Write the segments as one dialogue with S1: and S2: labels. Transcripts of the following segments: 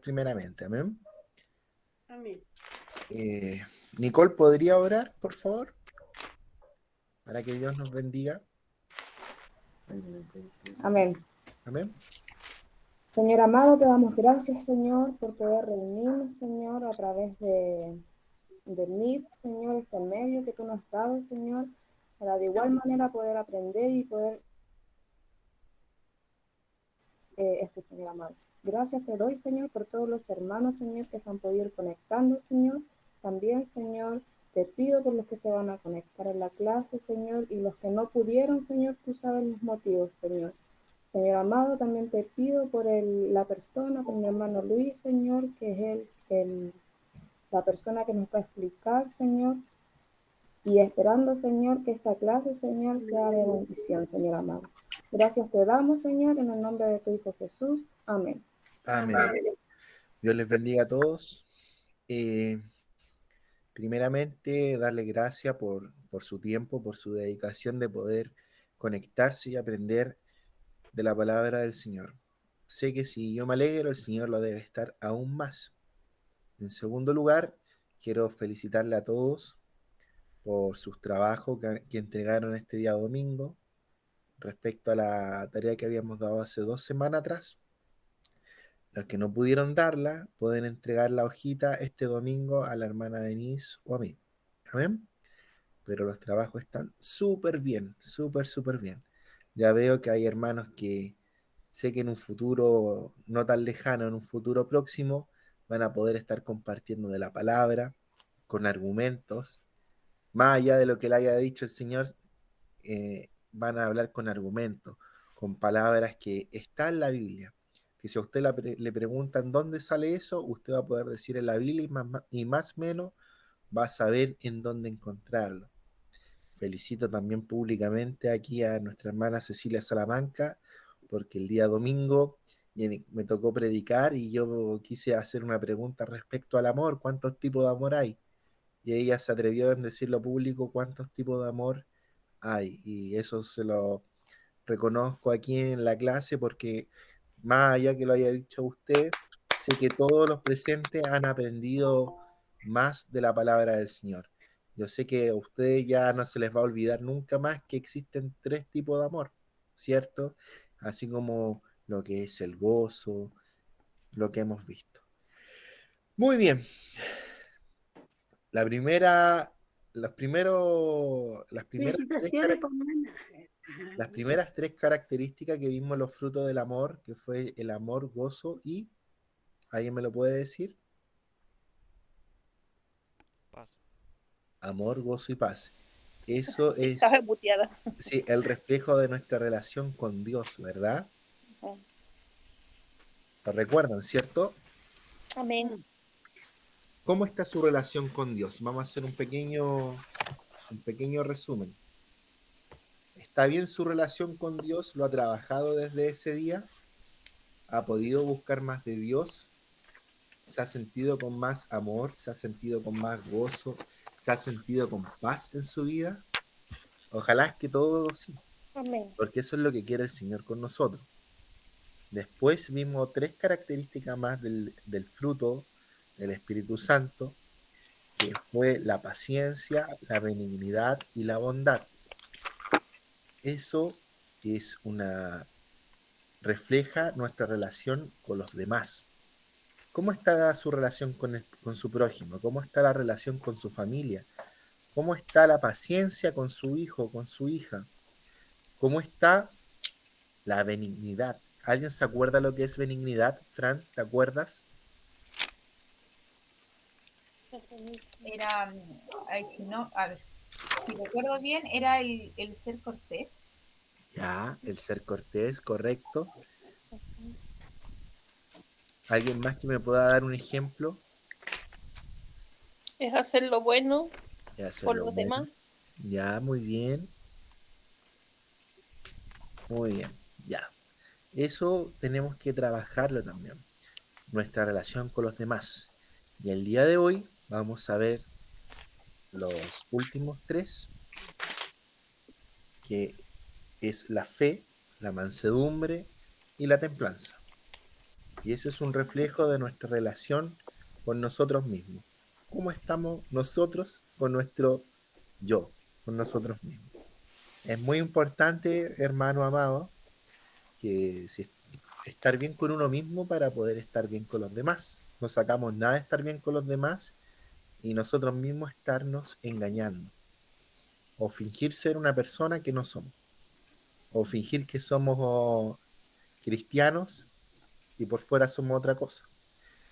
S1: primeramente. Amén.
S2: Amén.
S1: Nicole, ¿podría orar, por favor? Para que Dios nos bendiga.
S3: Amén.
S1: Amén.
S3: Señor amado, te damos gracias, Señor, por poder reunirnos, Señor, a través de Meet, Señor, este medio que tú nos has dado, Señor, para de igual manera poder aprender y poder Señor amado. Gracias te doy, Señor, por todos los hermanos, Señor, que se han podido ir conectando, Señor. También, Señor, te pido por los que se van a conectar en la clase, Señor, y los que no pudieron, Señor, tú sabes los motivos, Señor. Señor amado, también te pido por la persona, por mi hermano Luis, Señor, que es la persona que nos va a explicar, Señor, y esperando, Señor, que esta clase, Señor, sea de bendición, Señor amado. Gracias te damos, Señor, en el nombre de tu Hijo Jesús. Amén.
S1: Amén. Dios les bendiga a todos. Primeramente, darle gracias por su tiempo, por su dedicación de poder conectarse y aprender de la palabra del Señor. Sé que si yo me alegro, el Señor lo debe estar aún más. En segundo lugar, quiero felicitarle a todos por sus trabajos que entregaron este día domingo respecto a la tarea que habíamos dado hace 2 semanas atrás. Los que no pudieron darla pueden entregar la hojita este domingo a la hermana Denise o a mí. Amén. Pero los trabajos están súper bien, súper bien. Ya veo que hay hermanos que sé que en un futuro no tan lejano, en un futuro próximo, van a poder estar compartiendo de la palabra, con argumentos, más allá de lo que le haya dicho el Señor, van a hablar con argumentos, con palabras que están en la Biblia. Que si a usted le preguntan dónde sale eso, usted va a poder decir en la Biblia y más o menos va a saber en dónde encontrarlo. Felicito también públicamente aquí a nuestra hermana Cecilia Salamanca, porque el día domingo me tocó predicar y yo quise hacer una pregunta respecto al amor, ¿cuántos tipos de amor hay? Y ella se atrevió a decirlo público, ¿cuántos tipos de amor hay? Y eso se lo reconozco aquí en la clase porque más allá que lo haya dicho usted, sé que todos los presentes han aprendido más de la palabra del Señor. Yo sé que a ustedes ya no se les va a olvidar nunca más que existen 3 tipos de amor, ¿cierto? Así como lo que es el gozo, lo que hemos visto. Muy bien. La primera, los primeros, las primeras tres
S2: Felicitaciones, por hermana.
S1: Las primeras 3 características que vimos los frutos del amor, que fue el amor, gozo y, ¿alguien me lo puede decir?
S4: Paz.
S1: Amor, gozo y paz. Eso
S5: Sí, estaba
S1: es,
S5: muteada.
S1: sí, el reflejo de nuestra relación con Dios, ¿verdad? ¿Lo recuerdan, cierto?
S5: Amén.
S1: ¿Cómo está su relación con Dios? Vamos a hacer un pequeño resumen. ¿Está bien su relación con Dios? ¿Lo ha trabajado desde ese día? ¿Ha podido buscar más de Dios? ¿Se ha sentido con más amor? ¿Se ha sentido con más gozo? ¿Se ha sentido con paz en su vida? Ojalá que todo sí,
S5: Amén.
S1: porque eso es lo que quiere el Señor con nosotros. Después vimos 3 características más del fruto del Espíritu Santo, que fue la paciencia, la benignidad y la bondad. Eso es refleja nuestra relación con los demás. ¿Cómo está su relación con su prójimo? ¿Cómo está la relación con su familia? ¿Cómo está la paciencia con su hijo, con su hija? ¿Cómo está la benignidad? ¿Alguien se acuerda lo que es benignidad? Fran, ¿te acuerdas?
S6: Era, a ver, si recuerdo bien, era el ser cortés.
S1: Ya, el ser cortés, correcto. ¿Alguien más que me pueda dar un ejemplo?
S5: Es hacer lo bueno
S1: Ya,
S5: por
S1: hacerlo
S5: los
S1: bueno.
S5: demás.
S1: Ya, muy bien. Muy bien, ya. Eso tenemos que trabajarlo también. Nuestra relación con los demás. Y el día de hoy vamos a ver los últimos 3, que es la fe, la mansedumbre y la templanza. Y eso es un reflejo de nuestra relación con nosotros mismos. ¿Cómo estamos nosotros con nuestro yo, con nosotros mismos? Es muy importante, hermano amado, que estar bien con uno mismo para poder estar bien con los demás. No sacamos nada de estar bien con los demás y nosotros mismos estarnos engañando. O fingir ser una persona que no somos. O fingir que somos cristianos y por fuera somos otra cosa.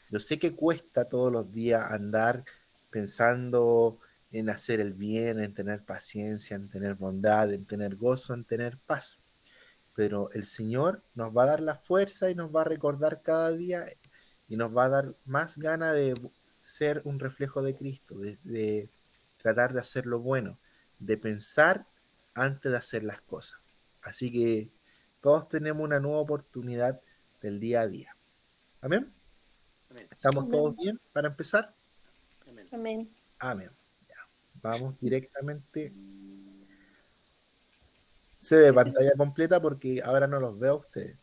S1: Yo sé que cuesta todos los días andar pensando en hacer el bien, en tener paciencia, en tener bondad, en tener gozo, en tener paz. Pero el Señor nos va a dar la fuerza y nos va a recordar cada día y nos va a dar más ganas de ser un reflejo de Cristo, de tratar de hacer lo bueno, de pensar antes de hacer las cosas. Así que todos tenemos una nueva oportunidad del día a día. ¿Amén? ¿Estamos todos bien para empezar?
S5: Amén.
S1: Amén. Ya. Vamos directamente. Se ve pantalla completa porque ahora no los veo a ustedes.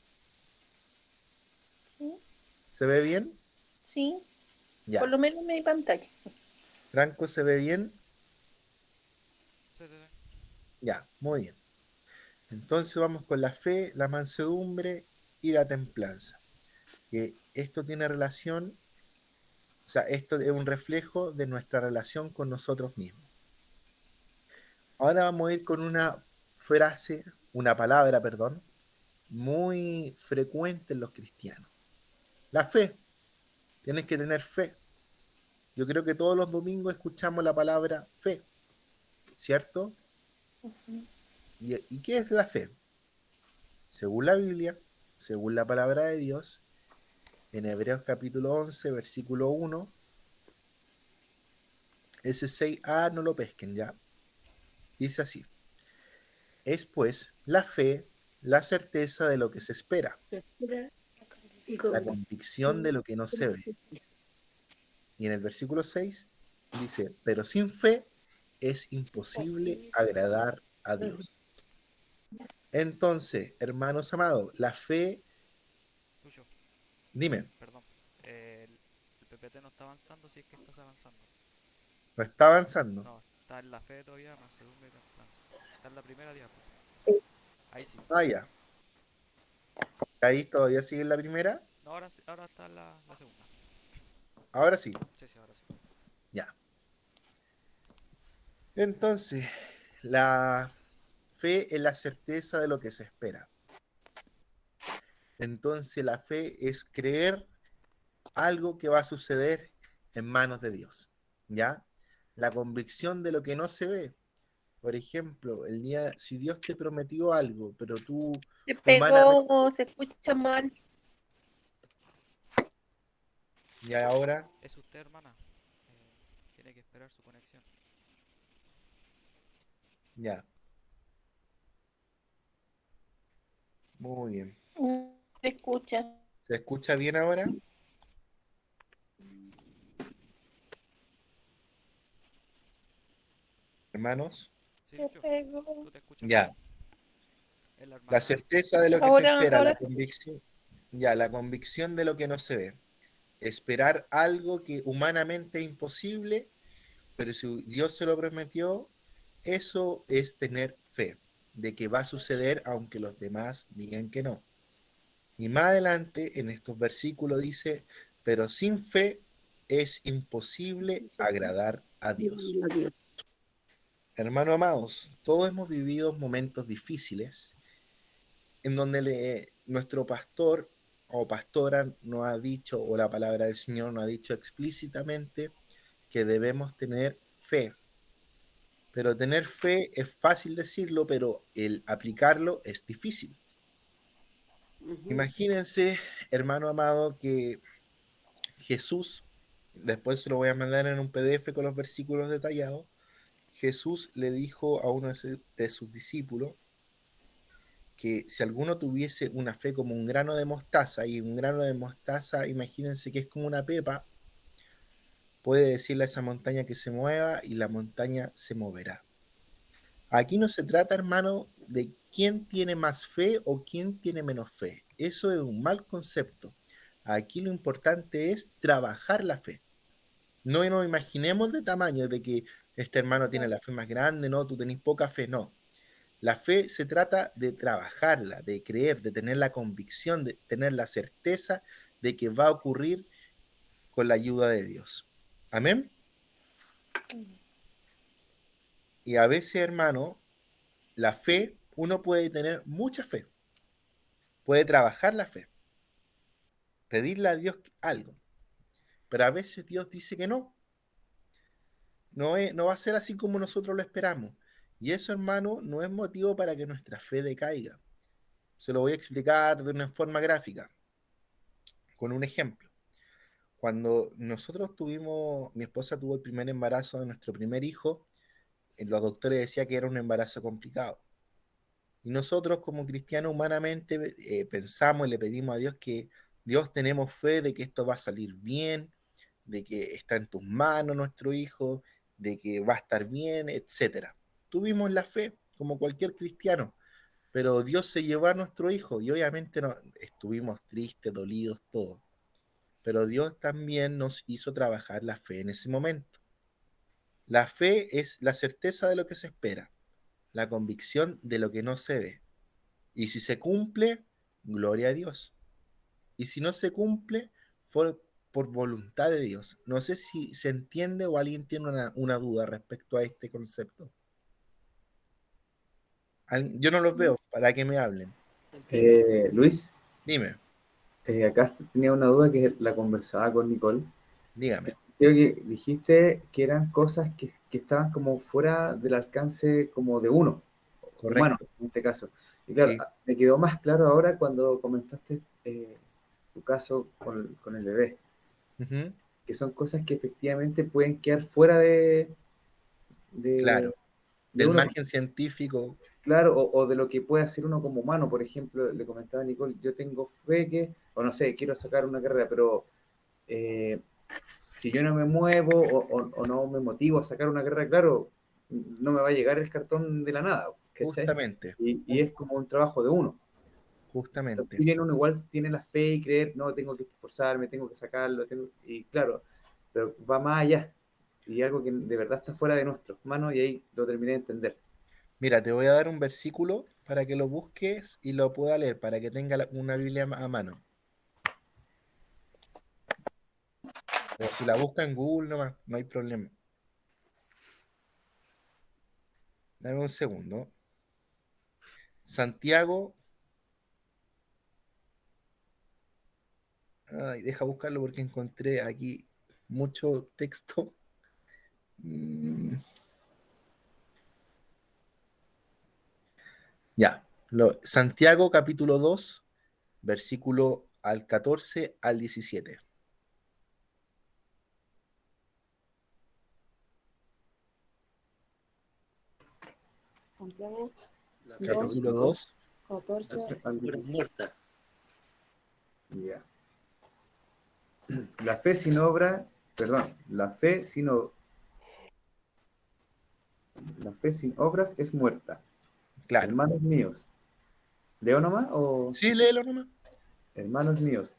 S5: Sí,
S1: ¿Se ve bien?
S5: sí,
S1: Ya.
S5: por lo menos en mi pantalla.
S1: Franco, ¿se ve bien?
S4: Sí.
S1: Ya, muy bien. Entonces vamos con la fe, la mansedumbre y la templanza. Que esto tiene relación, o sea, esto es un reflejo de nuestra relación con nosotros mismos. Ahora vamos a ir con una frase, una palabra, perdón, muy frecuente en los cristianos. La fe. Tienes que tener fe. Yo creo que todos los domingos escuchamos la palabra fe, ¿cierto?
S5: Ujú.
S1: ¿Y qué es la fe? Según la Biblia, según la palabra de Dios, en Hebreos capítulo 11, versículo 1, ese 6a no lo pesquen ya. Dice así: es pues la fe, la certeza de lo que se espera, la convicción de lo que no se ve. Y en el versículo 6 dice: pero sin fe es imposible agradar a Dios. Entonces, hermanos amados, la fe,
S4: Lucho,
S1: dime,
S4: perdón. El PPT no está avanzando, si es que estás avanzando.
S1: ¿no está avanzando?
S4: No, está en la fe todavía, mansedumbre y templanza. Está en la primera diapo.
S3: Sí.
S4: Ahí sí.
S1: Ah, ya. Ahí todavía sigue en la primera.
S4: No, ahora está en la segunda.
S1: Ahora sí,
S4: Sí, ahora sí.
S1: ya. Entonces, la fe es la certeza de lo que se espera. Entonces, la fe es creer algo que va a suceder en manos de Dios, ¿ya? La convicción de lo que no se ve. Por ejemplo, si Dios te prometió algo, pero tú
S5: Se
S1: humanamente,
S5: pegó, se escucha mal.
S1: y ahora,
S4: Es usted, hermana. Tiene que esperar su conexión.
S1: ya, muy bien.
S5: Se escucha.
S1: ¿Se escucha bien ahora, hermanos?
S4: Sí,
S5: Se
S4: Lucho,
S5: pegó.
S4: tú te escuchas bien.
S1: Ya.
S4: Es la
S1: La
S4: hermana.
S1: certeza de lo que se
S5: Ahora,
S1: espera, la
S5: ahora,
S1: convicción, ya, la convicción de lo que no se ve. Esperar algo que humanamente es imposible, pero si Dios se lo prometió, eso es tener fe de que va a suceder aunque los demás digan que no. Y más adelante en estos versículos dice: pero sin fe es imposible agradar a Dios. Hermano amados, todos hemos vivido momentos difíciles en donde nuestro pastor o pastora nos ha dicho, o la palabra del Señor nos ha dicho explícitamente que debemos tener fe. Pero tener fe es fácil decirlo, pero el aplicarlo es difícil. Imagínense, hermano amado, que Jesús, después se lo voy a mandar en un PDF con los versículos detallados, Jesús le dijo a uno de sus discípulos que si alguno tuviese una fe como un grano de mostaza, y un grano de mostaza, imagínense que es como una pepa, puede decirle a esa montaña que se mueva y la montaña se moverá. Aquí no se trata, hermano, de quién tiene más fe o quién tiene menos fe. Eso es un mal concepto. Aquí lo importante es trabajar la fe. No nos imaginemos de tamaño, de que este hermano tiene la fe más grande, no, tú tenés poca fe, no. La fe se trata de trabajarla, de creer, de tener la convicción, de tener la certeza de que va a ocurrir con la ayuda de Dios. Amén. Y a veces, hermano, la fe, uno puede tener mucha fe, puede trabajar la fe, pedirle a Dios algo, pero a veces Dios dice que no. No va a ser así como nosotros lo esperamos. Y eso, hermano, no es motivo para que nuestra fe decaiga. Se lo voy a explicar de una forma gráfica, con un ejemplo. Cuando nosotros mi esposa tuvo el primer embarazo de nuestro primer hijo, los doctores decían que era un embarazo complicado. Y nosotros como cristianos humanamente pensamos y le pedimos a Dios que Dios tenemos fe de que esto va a salir bien, de que está en tus manos nuestro hijo, de que va a estar bien, etcétera. Tuvimos la fe como cualquier cristiano, pero Dios se llevó a nuestro hijo y obviamente no, estuvimos tristes, dolidos, todo. Pero Dios también nos hizo trabajar la fe en ese momento. La fe es la certeza de lo que se espera, la convicción de lo que no se ve. Y si se cumple, gloria a Dios. Y si no se cumple, fue por voluntad de Dios. No sé si se entiende o alguien tiene una duda respecto a este concepto. Yo no los veo, para que me hablen.
S7: Luis,
S1: Dime,
S7: acá tenía una duda que la conversaba con Nicole.
S1: dígame.
S7: Creo que dijiste que eran cosas que estaban como fuera del alcance como de uno, humano
S1: Correcto.
S7: en este caso. Y claro,
S1: Sí.
S7: me quedó más claro ahora cuando comentaste tu caso con el bebé,
S1: Ujú.
S7: que son cosas que efectivamente pueden quedar fuera de,
S1: Claro.
S7: de
S1: Del
S7: uno,
S1: margen científico.
S7: claro, o de lo que puede hacer uno como humano. Por ejemplo, le comentaba a Nicole, yo tengo fe que, o no sé, quiero sacar una carrera, pero eh, si yo no me muevo o no me motivo a sacar una carrera, claro, no me va a llegar el cartón de la nada, ¿cachai?
S1: Justamente.
S7: Y es como un trabajo de uno. Si
S1: Justamente.
S7: bien uno igual tiene la fe y creer, no, tengo que esforzarme, tengo que sacarlo, y claro, pero va más allá. Y algo que de verdad está fuera de nuestras manos y ahí lo terminé de entender.
S1: Mira, te voy a dar un versículo para que lo busques y lo pueda leer, para que tenga una Biblia a mano. O si la busca en Google nomás, no hay problema. Dame un segundo. Santiago. Ay, deja buscarlo porque encontré aquí mucho texto. Mm, Ya. Santiago capítulo 2, versículo al 14 al 17.
S3: Santiago
S8: La
S3: 2,
S1: Capítulo
S7: 2,
S1: 2.
S3: 14.
S7: al
S8: muerte
S7: 17.
S8: muerta.
S7: Ya. La fe sin obra, perdón, la fe sin obras es muerta.
S1: Claro.
S7: Hermanos míos, ¿leo nomás o
S1: Sí, léelo nomás.
S7: hermanos míos?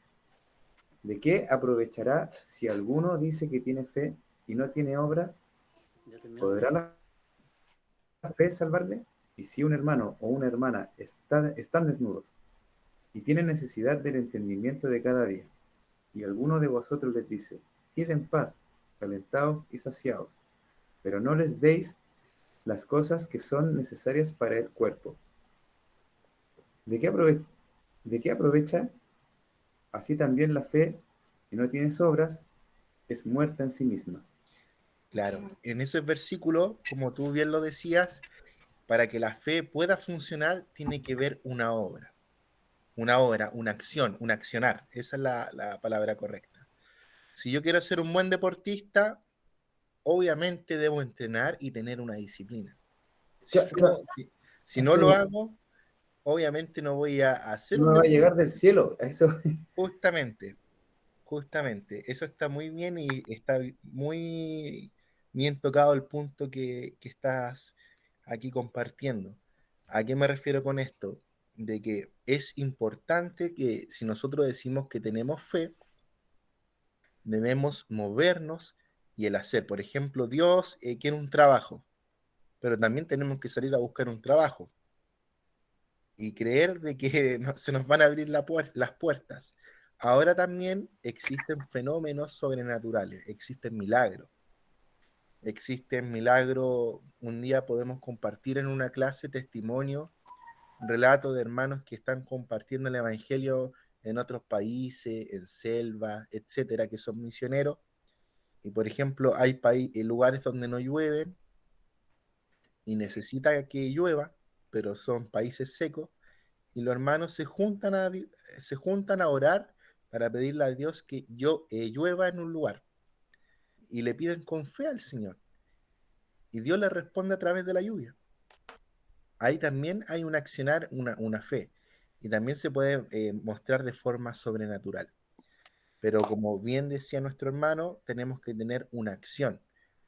S7: ¿De qué aprovechará si alguno dice que tiene fe y no tiene obra?
S8: Ya terminaste.
S7: ¿Podrá la fe salvarle? Y si un hermano o una hermana están desnudos y tienen necesidad del entendimiento de cada día, y alguno de vosotros les dice, id en paz, calentaos y saciaos, pero no les deis las cosas que son necesarias para el cuerpo. ¿De qué aprovecha? Así también la fe, si no tiene obras, es muerta en sí misma.
S1: Claro. En ese versículo, como tú bien lo decías, para que la fe pueda funcionar, tiene que ver una obra. Una obra, una acción, un accionar. Esa es la palabra correcta. Si yo quiero ser un buen deportista, obviamente debo entrenar y tener una disciplina. Si,
S7: Claro,
S1: no, si no lo
S7: eso
S1: hago, obviamente no voy a hacer
S7: no
S1: un
S7: me va a
S1: deporte.
S7: llegar del cielo. Eso,
S1: Justamente, justamente. Eso está muy bien y está muy bien tocado el punto que estás aquí compartiendo. ¿A qué me refiero con esto? De que es importante que si nosotros decimos que tenemos fe, debemos movernos y el hacer. Por ejemplo, Dios quiere un trabajo, pero también tenemos que salir a buscar un trabajo y creer de que se nos van a abrir las puertas. Ahora también existen fenómenos sobrenaturales, existen milagros. Existen milagros. Un día podemos compartir en una clase testimonios, relatos de hermanos que están compartiendo el evangelio en otros países, en selva, etcétera, que son misioneros. Y por ejemplo, hay lugares donde no llueven y necesita que llueva, pero son países secos, y los hermanos se juntan a orar para pedirle a Dios que llueva en un lugar. Y le piden con fe al Señor. Y Dios le responde a través de la lluvia. Ahí también hay un accionar, una fe. Y también se puede mostrar de forma sobrenatural. Pero como bien decía nuestro hermano, tenemos que tener una acción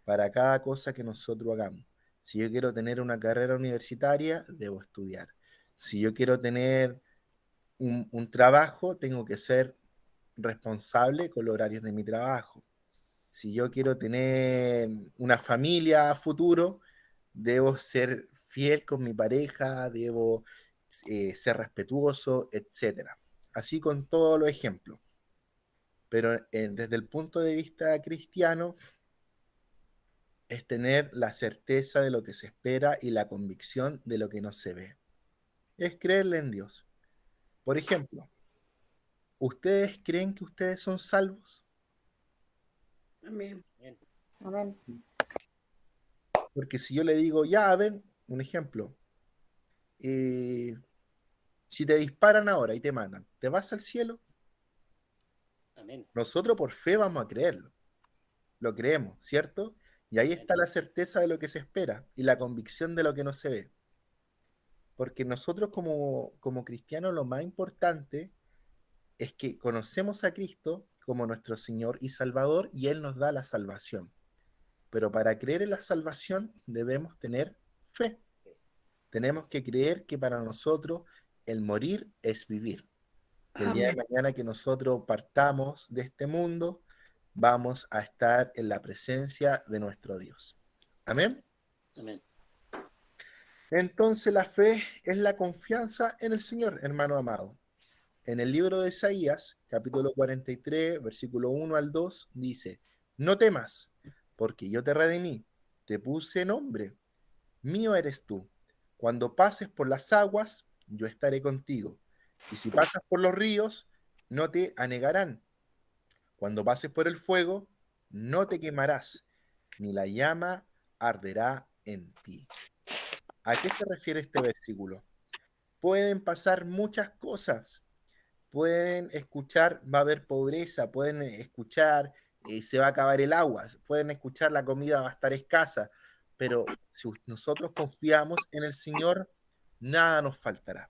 S1: para cada cosa que nosotros hagamos. Si yo quiero tener una carrera universitaria, debo estudiar. Si yo quiero tener un trabajo, tengo que ser responsable con los horarios de mi trabajo. Si yo quiero tener una familia a futuro, debo ser fiel con mi pareja, debo ser respetuoso, etcétera. Así con todos los ejemplos. Pero desde el punto de vista cristiano, es tener la certeza de lo que se espera y la convicción de lo que no se ve. Es creerle en Dios. Por ejemplo, ¿ustedes creen que ustedes son salvos?
S2: Amén.
S3: Amén.
S1: Porque si yo le digo, ya, a ver, un ejemplo, si te disparan ahora y te matan, ¿te vas al cielo?
S8: Amén.
S1: Nosotros por fe vamos a creerlo. Lo creemos, ¿cierto? Y ahí está la certeza de lo que se espera y la convicción de lo que no se ve. Porque nosotros como cristianos lo más importante es que conocemos a Cristo como nuestro Señor y Salvador y Él nos da la salvación. Pero para creer en la salvación debemos tener fe. Tenemos que creer que para nosotros el morir es vivir. Que el día de mañana que nosotros partamos de este mundo, vamos a estar en la presencia de nuestro Dios. Amén.
S8: Amén.
S1: Entonces la fe es la confianza en el Señor, hermano amado. En el libro de Isaías, capítulo 43, versículo 1 al 2, dice, no temas, porque yo te redimí, te puse nombre, mío eres tú. Cuando pases por las aguas, yo estaré contigo. Y si pasas por los ríos, no te anegarán. Cuando pases por el fuego, no te quemarás, ni la llama arderá en ti. ¿A qué se refiere este versículo? Pueden pasar muchas cosas. Pueden escuchar, va a haber pobreza, pueden escuchar, se va a acabar el agua, pueden escuchar la comida va a estar escasa, pero si nosotros confiamos en el Señor, nada nos faltará.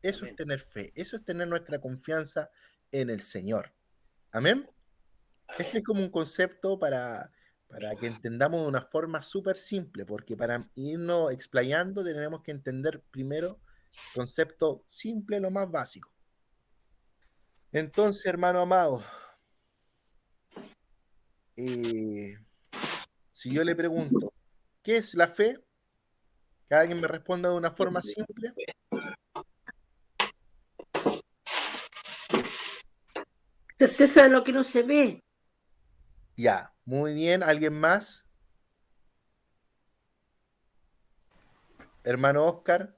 S1: Eso es tener fe, eso es tener nuestra confianza en el Señor. Amén. Este es como un concepto para que entendamos de una forma súper simple, porque para irnos explayando tenemos que entender primero concepto simple, lo más básico. Entonces, hermano amado, si yo le pregunto, ¿qué es la fe? Que alguien me responda de una forma simple.
S2: Certeza de lo que no se ve.
S1: Ya, muy bien. ¿Alguien más? Hermano Oscar.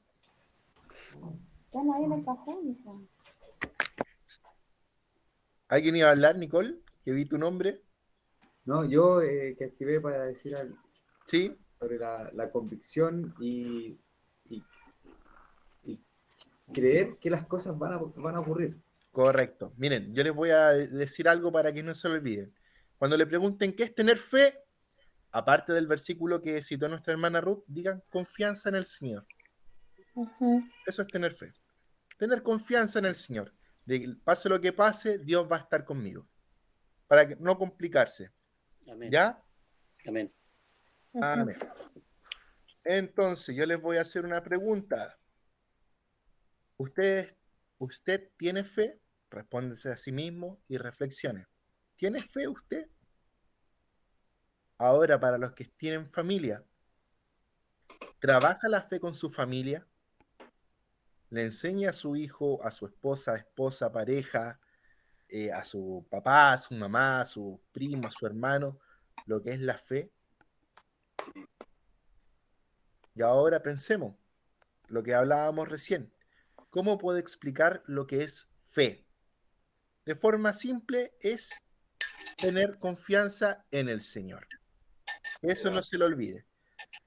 S3: Están ahí en el cajón, hija.
S1: ¿Alguien iba a hablar, Nicole? Que vi tu nombre.
S7: No, yo que activé para decir
S1: ¿Sí?
S7: sobre la convicción y creer que las cosas van a ocurrir.
S1: Correcto. Miren, yo les voy a decir algo para que no se lo olviden. Cuando le pregunten qué es tener fe, aparte del versículo que citó nuestra hermana Ruth, digan confianza en el Señor. Eso es tener fe. Tener confianza en el Señor. De que pase lo que pase, Dios va a estar conmigo. Para que no complicarse.
S8: Amén.
S1: ¿Ya?
S8: Amén.
S1: Amén. Entonces, yo les voy a hacer una pregunta. ¿Ustedes ¿Usted tiene fe? Respóndese a sí mismo y reflexione. ¿Tiene fe usted? Ahora, para los que tienen familia, ¿trabaja la fe con su familia? ¿Le enseña a su hijo, a su esposa, pareja, a su papá, a su mamá, a su primo, a su hermano, lo que es la fe? Y ahora pensemos lo que hablábamos recién. ¿Cómo puedo explicar lo que es fe? De forma simple es tener confianza en el Señor. Eso no se lo olvide.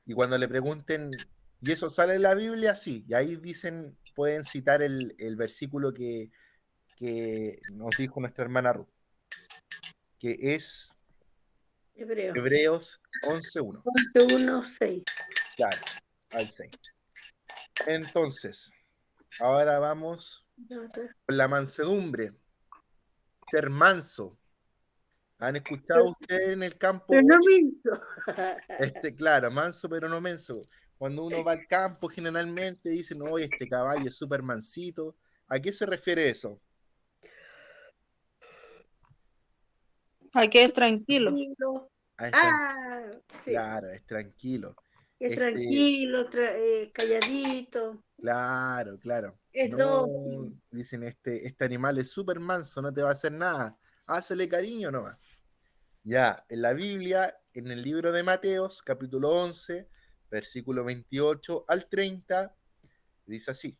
S1: Y cuando le pregunten, ¿y eso sale en la Biblia? Sí. Y ahí dicen, pueden citar el versículo que nos dijo nuestra hermana Ruth, que es
S2: Hebreo.
S1: Hebreos 11:1.
S2: 11:1-6.
S1: Claro, al 6. Entonces, ahora vamos con la mansedumbre. Ser manso. ¿Han escuchado ustedes en el campo?
S2: Pero no minto.
S1: Claro, manso pero no menso. Cuando uno va al campo, generalmente dicen, oye, este caballo es súper mansito. ¿A qué se refiere eso?
S9: Hay que ir tranquilo.
S2: Tranquilo.
S1: Ah,
S2: Sí.
S1: claro, es tranquilo.
S2: Es tranquilo, calladito.
S1: Claro, claro.
S2: Es
S1: No,
S2: dócil.
S1: dicen, este animal es súper manso, no te va a hacer nada. Hácele cariño nomás. Ya, en la Biblia, en el libro de Mateos, capítulo 11, versículo 28 al 30, dice así: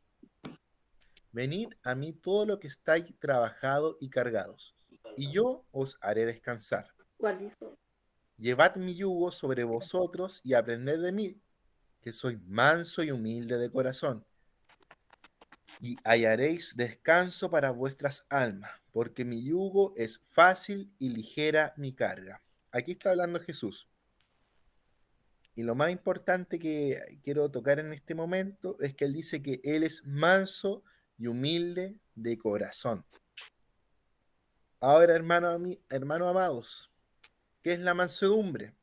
S1: Venid a mí todo lo que estáis trabajados y cargados, y yo os haré descansar.
S2: ¿Cuál hizo?
S1: Llevad mi yugo sobre vosotros y aprended de mí, que soy manso y humilde de corazón, y hallaréis descanso para vuestras almas, porque mi yugo es fácil y ligera mi carga. Aquí está hablando Jesús. Y lo más importante que quiero tocar en este momento es que él dice que él es manso y humilde de corazón. Ahora, hermano amados, ¿qué es la mansedumbre?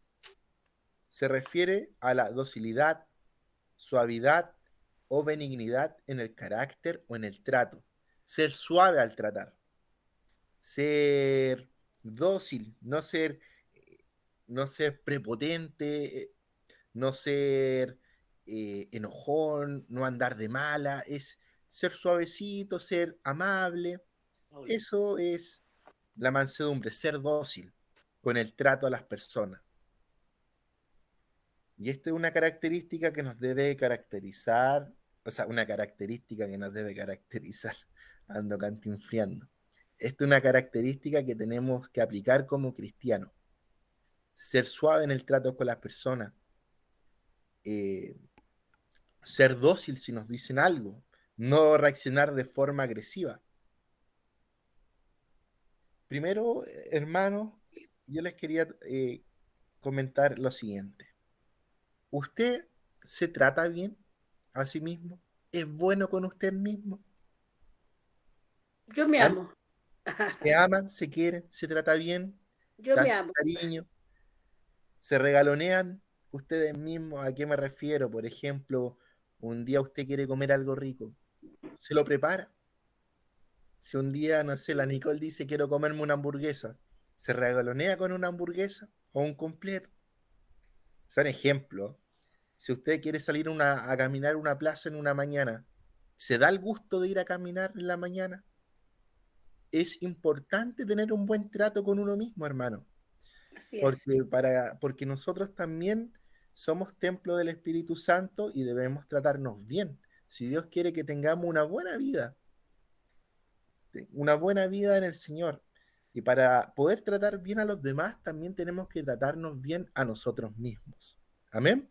S1: Se refiere a la docilidad, suavidad o benignidad en el carácter o en el trato. Ser suave al tratar. Ser dócil, no ser prepotente, no ser enojón, no andar de mala, es ser suavecito, ser amable. Eso es la mansedumbre, ser dócil con el trato a las personas. Y esta es una característica que nos debe caracterizar, o sea, una característica que nos debe caracterizar, ando cantinfriando. Esta es una característica que tenemos que aplicar como cristianos. Ser suave en el trato con las personas, eh, ser dócil si nos dicen algo, no reaccionar de forma agresiva. Primero, hermanos, yo les quería comentar lo siguiente. ¿Usted se trata bien a sí mismo? ¿Es bueno con usted mismo?
S2: Yo me
S1: ¿Ah?
S2: amo.
S1: ¿Se aman, se quieren, se trata bien,
S2: Yo
S1: se
S2: me
S1: hacen
S2: amo.
S1: cariño, se regalonean ustedes mismos? ¿A qué me refiero? Por ejemplo, un día usted quiere comer algo rico, se lo prepara. Si un día, no sé, la Nicole dice quiero comerme una hamburguesa, ¿se regalonea con una hamburguesa o un completo? Son ejemplos. Si usted quiere salir a caminar una plaza en una mañana, ¿se da el gusto de ir a caminar en la mañana? Es importante tener un buen trato con uno mismo, hermano,
S2: Así es.
S1: porque nosotros también somos templo del Espíritu Santo y debemos tratarnos bien. Si Dios quiere que tengamos una buena vida en el Señor. Y para poder tratar bien a los demás, también tenemos que tratarnos bien a nosotros mismos. Amén.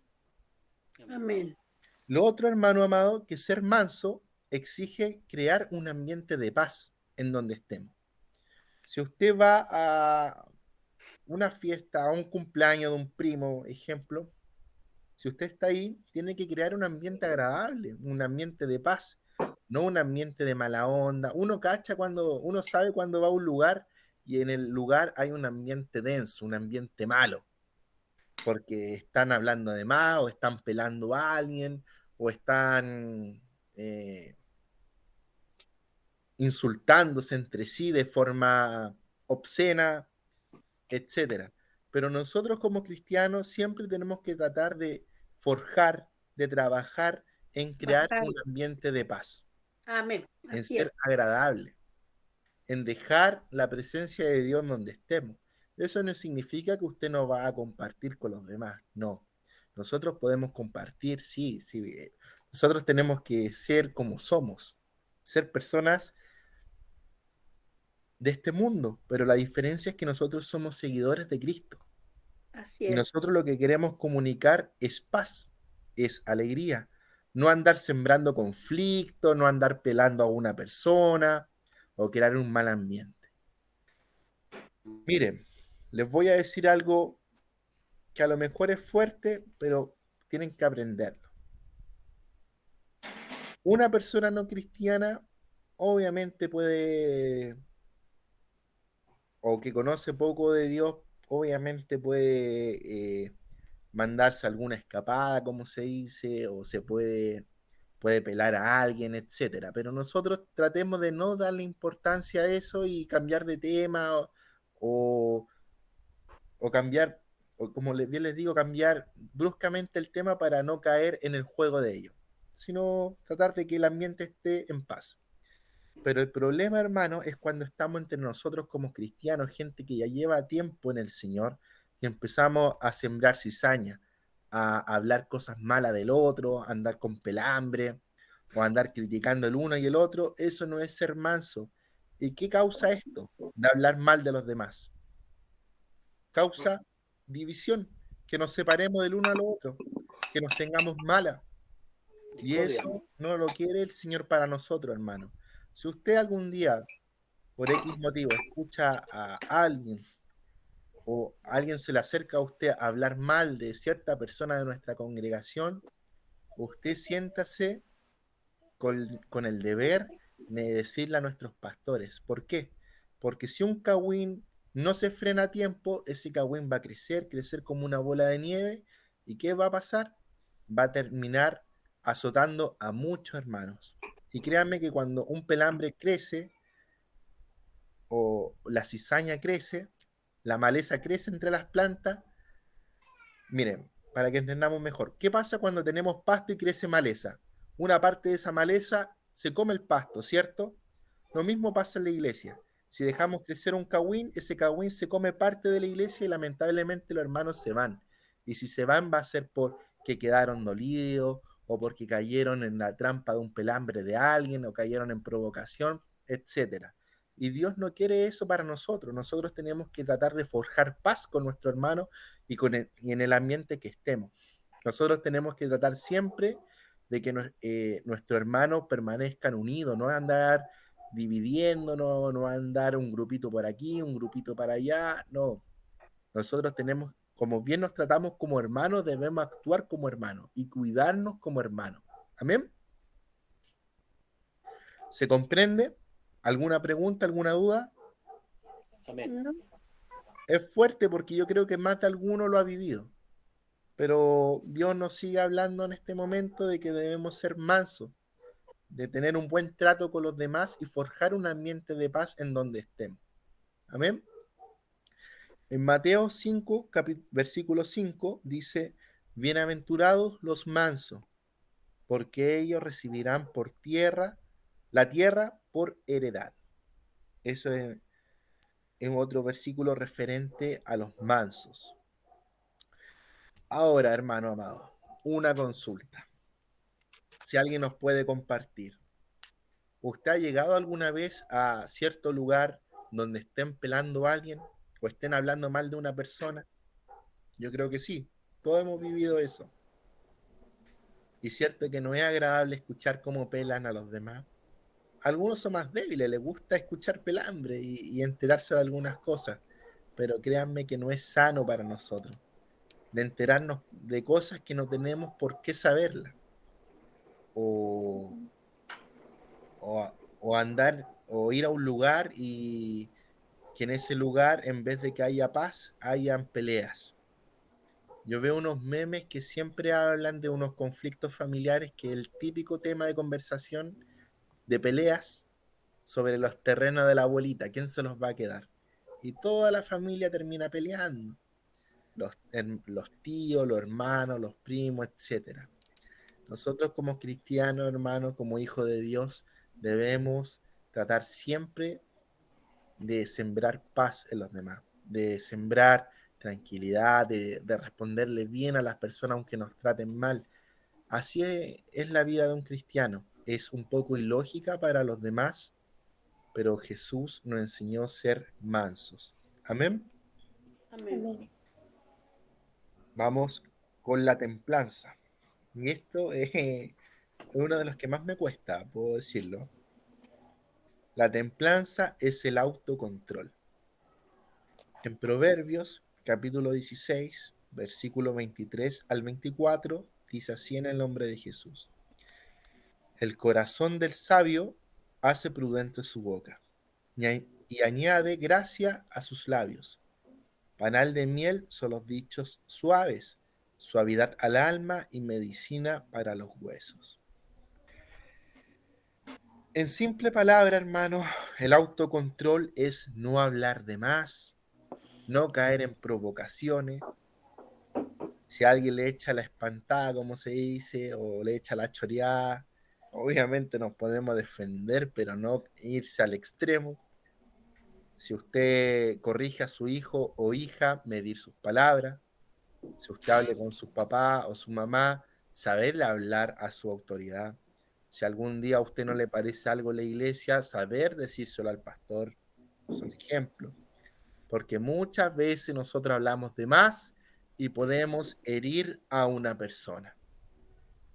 S2: Amén.
S1: Lo otro, hermano amado, que ser manso exige crear un ambiente de paz en donde estemos. Si usted va a una fiesta, a un cumpleaños de un primo, ejemplo, si usted está ahí, tiene que crear un ambiente agradable, un ambiente de paz, no un ambiente de mala onda. Uno sabe cuando va a un lugar y en el lugar hay un ambiente denso, un ambiente malo, porque están hablando de más, o están pelando a alguien, o están, insultándose entre sí de forma obscena, etcétera. Pero nosotros como cristianos siempre tenemos que tratar de forjar, de trabajar en crear un ambiente de paz,
S2: Amén.
S1: en
S2: Así
S1: ser
S2: es.
S1: agradable, en dejar la presencia de Dios donde estemos. Eso no significa que usted no va a compartir con los demás, no. Nosotros podemos compartir, sí, sí. Nosotros tenemos que ser como somos, ser personas de este mundo, pero la diferencia es que nosotros somos seguidores de Cristo.
S2: Así
S1: Y
S2: es.
S1: nosotros lo que queremos comunicar es paz, es alegría. No andar sembrando conflicto, no andar pelando a una persona o crear un mal ambiente. Miren, les voy a decir algo que a lo mejor es fuerte, pero tienen que aprenderlo. Una persona no cristiana obviamente puede, o que conoce poco de Dios, obviamente puede mandarse alguna escapada, como se dice, o puede pelar a alguien, etcétera. Pero nosotros tratemos de no darle importancia a eso y cambiar de tema o, o cambiar, o como bien les digo, cambiar bruscamente el tema para no caer en el juego de ellos, sino tratar de que el ambiente esté en paz. Pero el problema, hermano, es cuando estamos entre nosotros como cristianos, gente que ya lleva tiempo en el Señor, y empezamos a sembrar cizaña, a hablar cosas malas del otro, a andar con pelambre, o a andar criticando el uno y el otro. Eso no es ser manso. ¿Y qué causa esto? De hablar mal de los demás. Causa división, que nos separemos del uno al otro, que nos tengamos mala. Y
S8: Discordia.
S1: eso no lo quiere el Señor para nosotros, hermano. Si usted algún día, por X motivo, escucha a alguien o alguien se le acerca a usted a hablar mal de cierta persona de nuestra congregación, usted siéntase con el deber de decirle a nuestros pastores. ¿Por qué? Porque si un cagüín no se frena a tiempo, ese cagüín va a crecer, crecer como una bola de nieve. ¿Y qué va a pasar? Va a terminar azotando a muchos hermanos. Y créanme que cuando un pelambre crece o la cizaña crece, la maleza crece entre las plantas. Miren, para que entendamos mejor, ¿qué pasa cuando tenemos pasto y crece maleza? Una parte de esa maleza se come el pasto, ¿cierto? Lo mismo pasa en la iglesia. Si dejamos crecer un cagüín, ese cagüín se come parte de la iglesia y lamentablemente los hermanos se van. Y si se van va a ser porque quedaron dolidos o porque cayeron en la trampa de un pelambre de alguien o cayeron en provocación, etcétera. Y Dios no quiere eso para nosotros. Nosotros tenemos que tratar de forjar paz con nuestro hermano y en el ambiente que estemos. Nosotros tenemos que tratar siempre de que nuestros hermanos permanezcan unidos, no andar dividiéndonos, no andar un grupito por aquí, un grupito para allá, no. Nosotros tenemos, como bien nos tratamos como hermanos, debemos actuar como hermanos y cuidarnos como hermanos. ¿Amén? ¿Se comprende? ¿Alguna pregunta, alguna duda?
S8: Amén.
S2: ¿No?
S1: Es fuerte porque yo creo que más de alguno lo ha vivido. Pero Dios nos sigue hablando en este momento de que debemos ser mansos, de tener un buen trato con los demás y forjar un ambiente de paz en donde estemos. Amén. En Mateo 5, versículo 5, dice, bienaventurados los mansos, porque ellos recibirán la tierra por heredad. Eso es otro versículo referente a los mansos. Ahora, hermano amado, una consulta. Si alguien nos puede compartir. ¿Usted ha llegado alguna vez a cierto lugar donde estén pelando a alguien o estén hablando mal de una persona? Yo creo que sí, todos hemos vivido eso. Y cierto que no es agradable escuchar cómo pelan a los demás. Algunos son más débiles, les gusta escuchar pelambre y enterarse de algunas cosas, pero créanme que no es sano para nosotros, de enterarnos de cosas que no tenemos por qué saberlas. O, o andar o ir a un lugar y que en ese lugar, en vez de que haya paz, hayan peleas. Yo veo unos memes que siempre hablan de unos conflictos familiares, que es el típico tema de conversación de peleas, sobre los terrenos de la abuelita, ¿quién se los va a quedar? Y toda la familia termina peleando. Los tíos, los hermanos, los primos, etc. Nosotros como cristianos, hermanos, como hijos de Dios, debemos tratar siempre de sembrar paz en los demás, de sembrar tranquilidad, de responderle bien a las personas aunque nos traten mal. Así es la vida de un cristiano. Es un poco ilógica para los demás, pero Jesús nos enseñó a ser mansos. Amén.
S2: Amén.
S1: Vamos con la templanza. Y esto es uno de los que más me cuesta, puedo decirlo. La templanza es el autocontrol. En Proverbios, capítulo 16, versículo 23 al 24, dice así en el nombre de Jesús. El corazón del sabio hace prudente su boca, y añade gracia a sus labios. Panal de miel son los dichos suaves, suavidad al alma y medicina para los huesos. En simple palabra, hermano, el autocontrol es no hablar de más, no caer en provocaciones. Si alguien le echa la espantada, como se dice, o le echa la choreada, obviamente nos podemos defender, pero no irse al extremo. Si usted corrige a su hijo o hija, medir sus palabras. Si usted hable con su papá o su mamá, saberle hablar a su autoridad. Si algún día a usted no le parece algo en la iglesia, saber decírselo al pastor. Es un ejemplo. Porque muchas veces nosotros hablamos de más y podemos herir a una persona.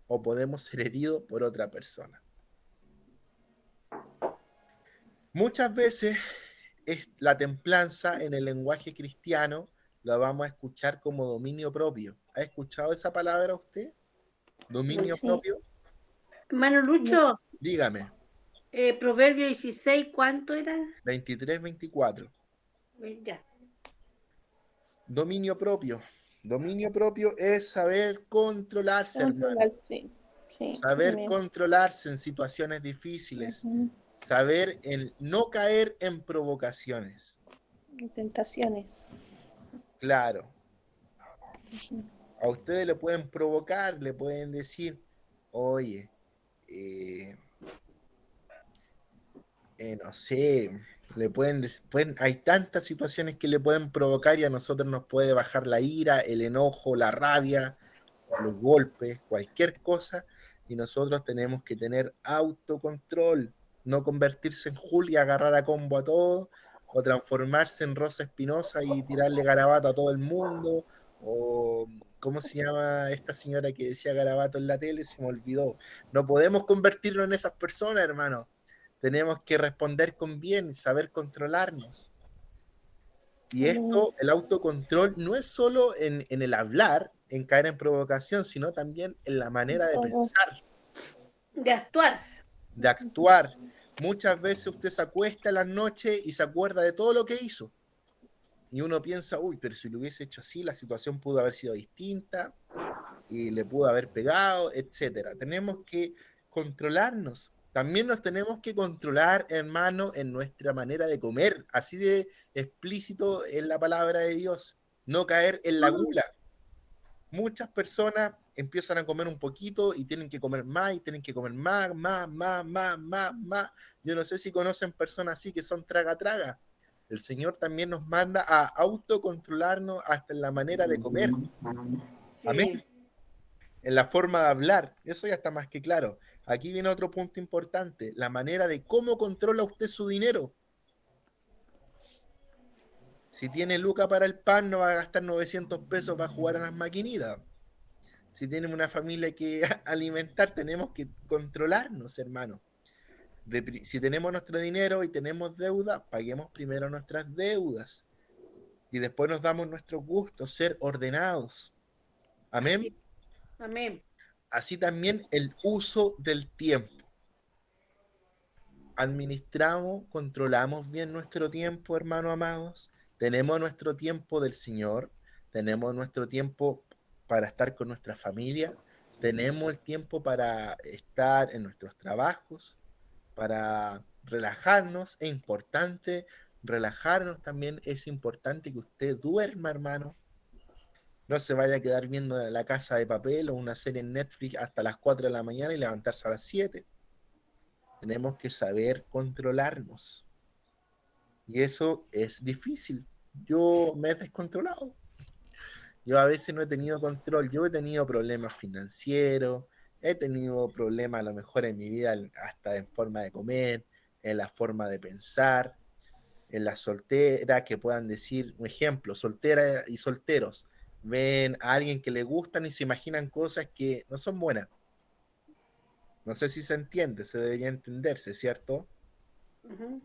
S1: O podemos ser heridos por otra persona. Muchas veces la templanza en el lenguaje cristiano la vamos a escuchar como dominio propio. ¿Ha escuchado esa palabra usted? ¿Dominio propio?
S2: Hermano Lucho,
S1: Dígame.
S2: Proverbio 16, ¿cuánto era?
S1: 23, 24.
S2: Ya.
S1: Dominio propio. Dominio propio es saber controlarse, hermano.
S5: Sí, sí,
S1: Saber
S5: amén.
S1: controlarse en situaciones difíciles. Saber no caer en provocaciones.
S5: Tentaciones.
S1: Claro. A ustedes le pueden provocar, le pueden decir, oye, no sé, le pueden, hay tantas situaciones que le pueden provocar y a nosotros nos puede bajar la ira, el enojo, la rabia, los golpes, cualquier cosa, y nosotros tenemos que tener autocontrol, no convertirse en Julia, agarrar a combo a todo, o transformarse en Rosa Espinosa y tirarle garabato a todo el mundo, o ¿cómo se llama esta señora que decía garabato en la tele? Se me olvidó. No podemos convertirnos en esas personas, hermano. Tenemos que responder con bien, saber controlarnos. Y esto, el autocontrol, no es solo en el hablar, en caer en provocación, sino también en la manera de pensar.
S2: De actuar.
S1: De actuar. Muchas veces usted se acuesta en las noches y se acuerda de todo lo que hizo. Y uno piensa, uy, pero si lo hubiese hecho así, la situación pudo haber sido distinta y le pudo haber pegado, etc. Tenemos que controlarnos. También nos tenemos que controlar, hermano, en nuestra manera de comer. Así de explícito es la palabra de Dios. No caer en la gula. Muchas personas empiezan a comer un poquito y tienen que comer más y tienen que comer más. Yo no sé si conocen personas así que son traga. El Señor también nos manda a autocontrolarnos hasta en la manera de comer.
S2: Sí.
S1: Amén. En la forma de hablar. Eso ya está más que claro. Aquí viene otro punto importante. La manera de cómo controla usted su dinero. Si tiene lucas para el pan, no va a gastar 900 pesos para jugar a las maquinitas. Si tienen una familia que alimentar, tenemos que controlarnos, hermano. Si tenemos nuestro dinero y tenemos deuda, paguemos primero nuestras deudas. Y después nos damos nuestros gustos, ser ordenados. Amén.
S2: Sí. Amén.
S1: Así también el uso del tiempo. Administramos, controlamos bien nuestro tiempo, hermanos amados. Tenemos nuestro tiempo del Señor. Tenemos nuestro tiempo para estar con nuestra familia. Tenemos el tiempo para estar en nuestros trabajos, para relajarnos, es importante relajarnos también, es importante que usted duerma, hermano. No se vaya a quedar viendo La Casa de Papel o una serie en Netflix hasta las 4 de la mañana y levantarse a las 7. Tenemos que saber controlarnos. Y eso es difícil. Yo me he descontrolado. Yo a veces no he tenido control. Yo he tenido problemas financieros, he tenido problemas a lo mejor en mi vida hasta en forma de comer, en la forma de pensar, en las solteras que puedan decir, un ejemplo, solteras y solteros, ven a alguien que le gustan y se imaginan cosas que no son buenas. No sé si se entiende, se debería entenderse, ¿cierto?
S2: Ujú.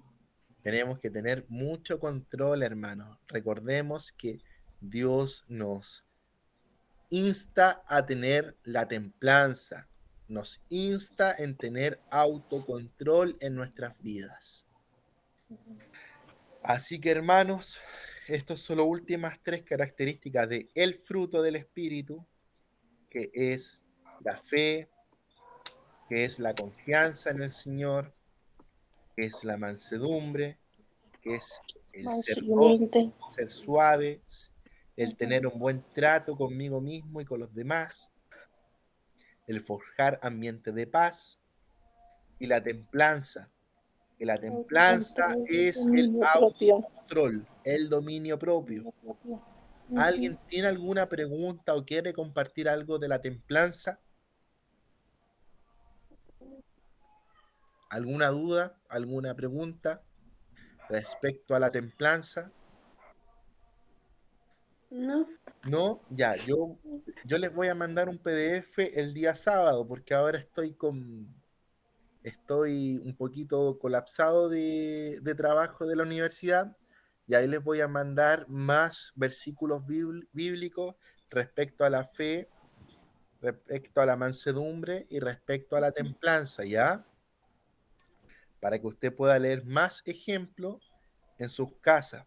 S1: Tenemos que tener mucho control, hermanos. Recordemos que Dios nos insta a tener la templanza, nos insta en tener autocontrol en nuestras vidas. Así que, hermanos, estas son las últimas 3 características de el fruto del Espíritu, que es la fe, que es la confianza en el Señor, que es la mansedumbre, que es el
S5: Manso
S1: ser
S5: y
S1: dócil,
S5: humilde.
S1: ser suave, el
S5: Ujú.
S1: tener un buen trato conmigo mismo y con los demás, el forjar ambiente de paz y la templanza. Que la templanza
S5: Autocontrol,
S1: es el
S5: dominio propio.
S1: autocontrol, el dominio propio.
S5: Dominio propio.
S1: ¿Alguien
S5: Ujú.
S1: tiene alguna pregunta o quiere compartir algo de la templanza? ¿Alguna duda? ¿Alguna pregunta respecto a la templanza?
S2: No,
S1: No, ya, yo les voy a mandar un PDF el día sábado porque ahora estoy un poquito colapsado de trabajo de la universidad y ahí les voy a mandar más versículos bíblicos respecto a la fe, respecto a la mansedumbre y respecto a la templanza, ¿ya? Para que usted pueda leer más ejemplos en sus casas.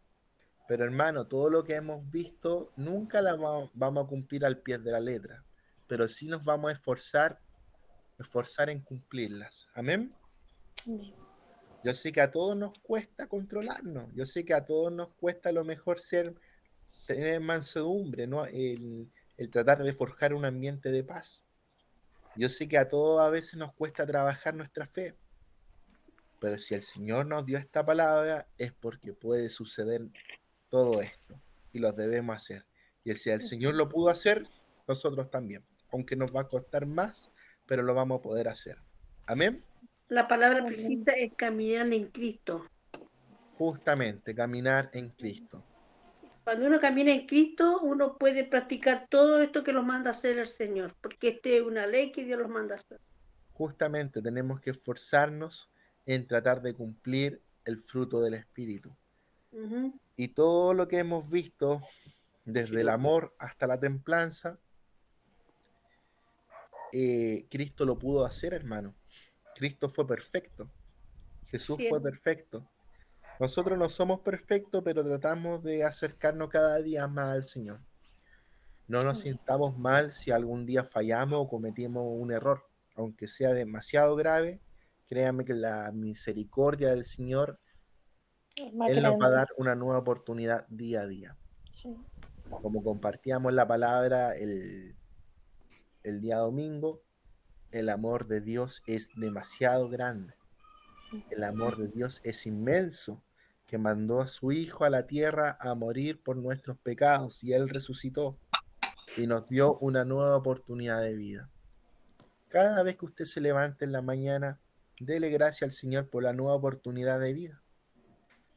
S1: Pero hermano, todo lo que hemos visto nunca vamos a cumplir al pie de la letra, pero sí nos vamos a esforzar en cumplirlas. Amén. Yo sé que a todos nos cuesta controlarnos, yo sé que a todos nos cuesta a lo mejor tener mansedumbre, ¿no? El tratar de forjar un ambiente de paz. Yo sé que a todos a veces nos cuesta trabajar nuestra fe, pero si el Señor nos dio esta palabra es porque puede suceder todo esto y lo debemos hacer. Y si el Señor lo pudo hacer, nosotros también, aunque nos va a costar más, pero lo vamos a poder hacer. Amén.
S2: la palabra
S5: Amén.
S2: precisa es caminar en Cristo.
S1: Justamente, caminar en Cristo.
S2: Cuando uno camina en Cristo, uno puede practicar todo esto que nos manda a hacer el Señor, porque esta es una ley que Dios nos manda a hacer.
S1: Justamente tenemos que esforzarnos en tratar de cumplir el fruto del Espíritu.
S2: Ujú.
S1: Y todo lo que hemos visto, desde el amor hasta la templanza, Cristo lo pudo hacer, hermano. Cristo fue perfecto. Jesús
S2: Sí,
S1: fue perfecto. Nosotros no somos perfectos, pero tratamos de acercarnos cada día más al Señor. No nos sintamos mal si algún día fallamos o cometimos un error, aunque sea demasiado grave. Créanme que la misericordia del Señor,
S5: Es más
S1: Él nos va a
S5: grande.
S1: dar una nueva oportunidad día a día.
S5: Sí.
S1: Como compartíamos la palabra el día domingo, el amor de Dios es demasiado grande. El amor de Dios es inmenso, que mandó a su Hijo a la tierra a morir por nuestros pecados y Él resucitó y nos dio una nueva oportunidad de vida. Cada vez que usted se levante en la mañana, dele gracias al Señor por la nueva oportunidad de vida,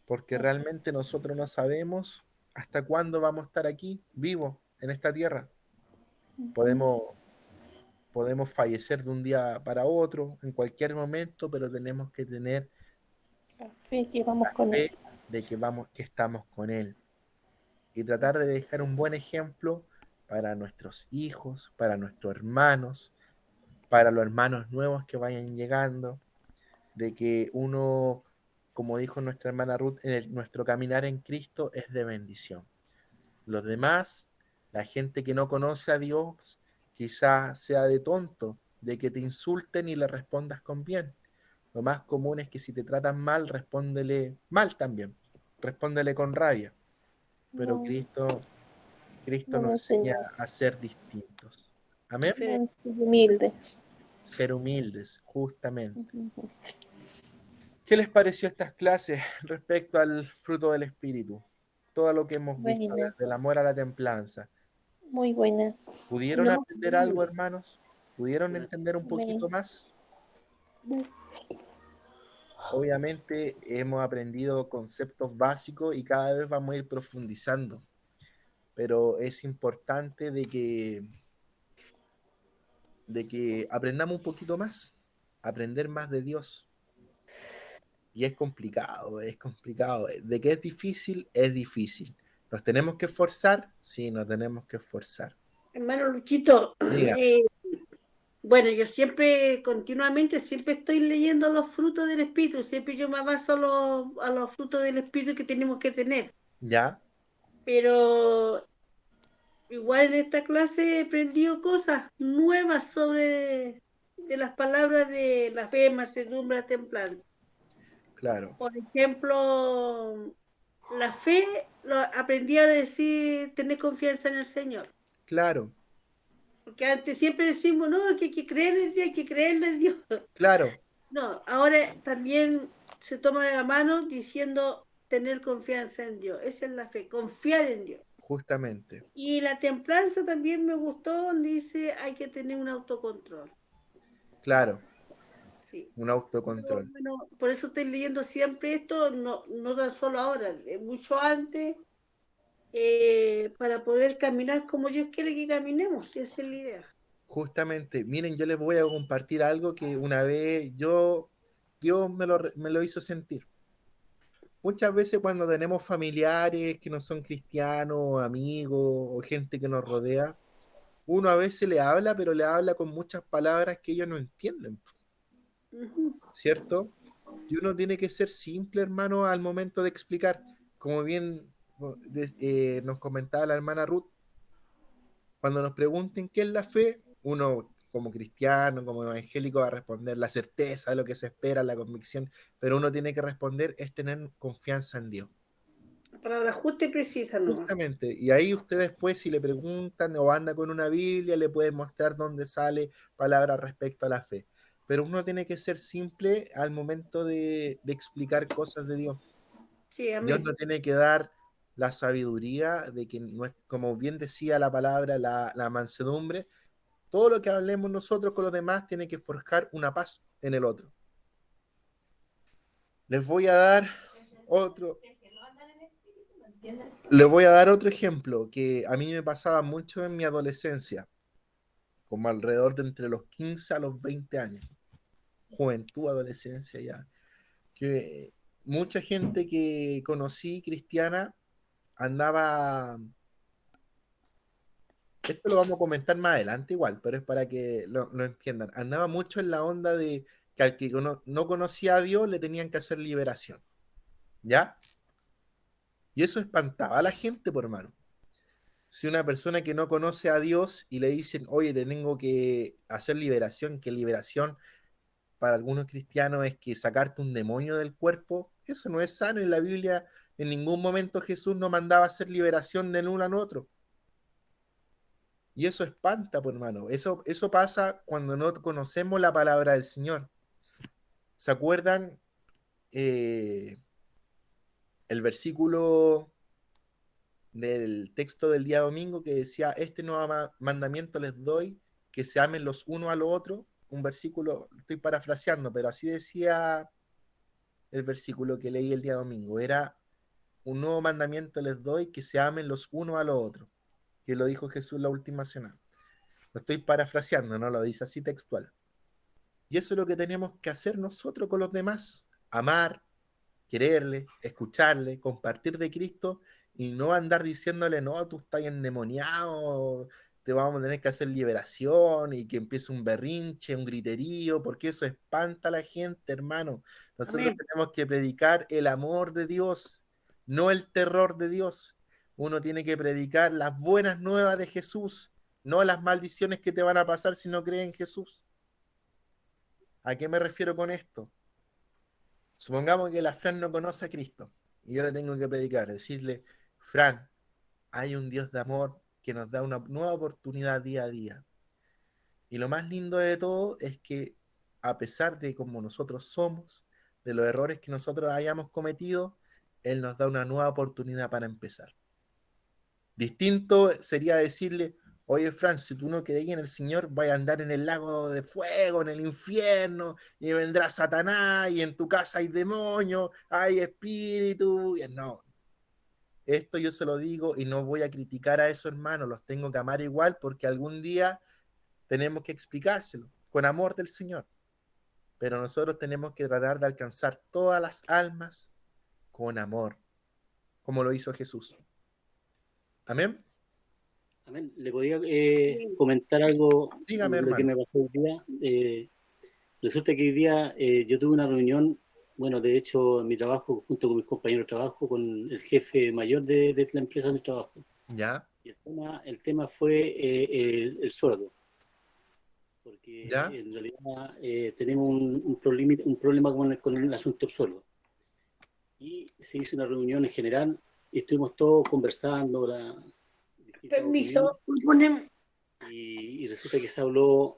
S1: porque realmente nosotros no sabemos hasta cuándo vamos a estar aquí vivos en esta tierra. Podemos, podemos fallecer de un día para otro, en cualquier momento, pero tenemos que tener
S5: La fe que vamos
S1: la
S5: con Él.
S1: fe de que estamos con Él y tratar de dejar un buen ejemplo para nuestros hijos, para nuestros hermanos, para los hermanos nuevos que vayan llegando, de que uno, como dijo nuestra hermana Ruth, nuestro caminar en Cristo es de bendición. Los demás, la gente que no conoce a Dios, quizás sea de tonto, de que te insulten y le respondas con bien, Lo más común es que si te tratan mal, respóndele mal también. Respóndele con rabia. Pero
S5: No,
S1: Cristo
S5: no me
S1: nos enseña
S5: enseñas.
S1: a ser distintos. Amén.
S2: Diferente.
S5: Ser humildes.
S1: Ser humildes, justamente.
S5: Ujú.
S1: ¿Qué les pareció estas clases respecto al fruto del Espíritu? Todo lo que hemos visto,
S5: Buena,
S1: desde el amor a la templanza.
S5: muy buena.
S1: ¿Pudieron
S2: No,
S1: aprender algo, hermanos? ¿Pudieron entender un
S5: Amén.
S1: poquito más? Obviamente hemos aprendido conceptos básicos y cada vez vamos a ir profundizando, pero es importante de que aprendamos un poquito más, aprender más de Dios. Y es complicado, es complicado. ¿De qué es difícil? Es difícil. ¿Nos tenemos que esforzar? Sí, nos tenemos que esforzar.
S2: hermano Luchito,
S1: Dígame.
S2: bueno, yo siempre, continuamente, siempre estoy leyendo los frutos del Espíritu, siempre yo me baso a los frutos del Espíritu que tenemos que tener,
S1: ¿Ya?
S2: pero igual en esta clase he aprendido cosas nuevas sobre de las palabras de la fe, mansedumbre, templanza.
S1: Claro,
S2: Por ejemplo, la fe, aprendí a decir, tener confianza en el Señor.
S1: claro,
S2: Porque antes siempre decimos, no, que hay que creer en Dios, hay que creerle en Dios.
S1: claro,
S2: No, ahora también se toma de la mano diciendo tener confianza en Dios. Esa es la fe, confiar en Dios.
S1: justamente.
S2: Y la templanza también me gustó, donde dice hay que tener un autocontrol.
S1: Claro,
S2: Sí.
S1: un autocontrol.
S2: Bueno, por eso estoy leyendo siempre esto, no tan solo ahora, mucho antes, para poder caminar como Dios quiere que caminemos. Esa es la idea.
S1: Justamente, miren, yo les voy a compartir algo que una vez Dios me lo hizo sentir. Muchas veces cuando tenemos familiares que no son cristianos, amigos o gente que nos rodea, uno a veces le habla, pero le habla con muchas palabras que ellos no entienden,
S2: Uh-huh.
S1: ¿cierto? Y uno tiene que ser simple, hermano, al momento de explicar. Como bien nos comentaba la hermana Ruth, cuando nos pregunten qué es la fe, uno como cristiano, como evangélico va a responder la certeza de lo que se espera, la convicción, pero uno tiene que responder es tener confianza en Dios.
S2: Palabra justa y precisa nomás.
S1: Justamente, y ahí usted después si le preguntan o anda con una Biblia, le puede mostrar dónde sale palabras respecto a la fe. Pero uno tiene que ser simple al momento de explicar cosas de Dios.
S2: Sí,
S1: Dios
S2: amén.
S1: no tiene que dar la sabiduría de que, no es, como bien decía la palabra, la mansedumbre, todo lo que hablemos nosotros con los demás tiene que forjar una paz en el otro. Les voy a dar otro, les voy a dar otro ejemplo que a mí me pasaba mucho en mi adolescencia, como alrededor de entre los 15 a los 20 años, juventud, adolescencia ya, que mucha gente que conocí cristiana andaba, esto lo vamos a comentar más adelante igual, pero es para que lo entiendan, andaba mucho en la onda de que al que no conocía a Dios le tenían que hacer liberación, ¿ya? Y eso espantaba a la gente, por hermano. Si una persona que no conoce a Dios y le dicen, oye, te tengo que hacer liberación, que liberación para algunos cristianos es que sacarte un demonio del cuerpo, eso no es sano. En la Biblia en ningún momento Jesús no mandaba hacer liberación de uno al otro. Y eso espanta, por hermano. Eso pasa cuando no conocemos la palabra del Señor. ¿Se acuerdan el versículo del texto del día domingo que decía, este nuevo mandamiento les doy, que se amen los unos a los otros? Un versículo, estoy parafraseando, pero así decía el versículo que leí el día domingo. Era, un nuevo mandamiento les doy, que se amen los unos a los otros, que lo dijo Jesús en la última cena. Lo estoy parafraseando, no lo dice así textual. Y eso es lo que tenemos que hacer nosotros con los demás, amar, quererle, escucharle, compartir de Cristo y no andar diciéndole, no, tú estás endemoniado, te vamos a tener que hacer liberación y que empiece un berrinche, un griterío, porque eso espanta a la gente, hermano. Nosotros
S2: Amén.
S1: tenemos que predicar el amor de Dios, no el terror de Dios. Uno tiene que predicar las buenas nuevas de Jesús, no las maldiciones que te van a pasar si no crees en Jesús. ¿A qué me refiero con esto? Supongamos que la Fran no conoce a Cristo y yo le tengo que predicar, decirle, Fran, hay un Dios de amor que nos da una nueva oportunidad día a día. Y lo más lindo de todo es que a pesar de como nosotros somos, de los errores que nosotros hayamos cometido, Él nos da una nueva oportunidad para empezar. Distinto sería decirle, oye Fran, si tú no crees en el Señor, vas a andar en el lago de fuego, en el infierno, y vendrá Satanás, y en tu casa hay demonios, hay espíritu. No, esto yo se lo digo y no voy a criticar a esos hermanos, los tengo que amar igual porque algún día tenemos que explicárselo con amor del Señor. Pero nosotros tenemos que tratar de alcanzar todas las almas con amor, como lo hizo Jesús. Amén.
S8: Amén. ¿Le podía comentar algo?
S1: Dígame,
S8: de lo que
S1: hermano.
S8: me pasó hoy día? Resulta que hoy día yo tuve una reunión, bueno, de hecho en mi trabajo, junto con mis compañeros de trabajo, con el jefe mayor de la empresa de mi trabajo.
S1: ¿Ya?
S8: Y el tema fue el sueldo. Porque
S1: ¿Ya?
S8: en realidad tenemos un problema con el asunto del sueldo. Y se hizo una reunión en general y estuvimos todos conversando
S2: Permiso,
S8: y resulta que se habló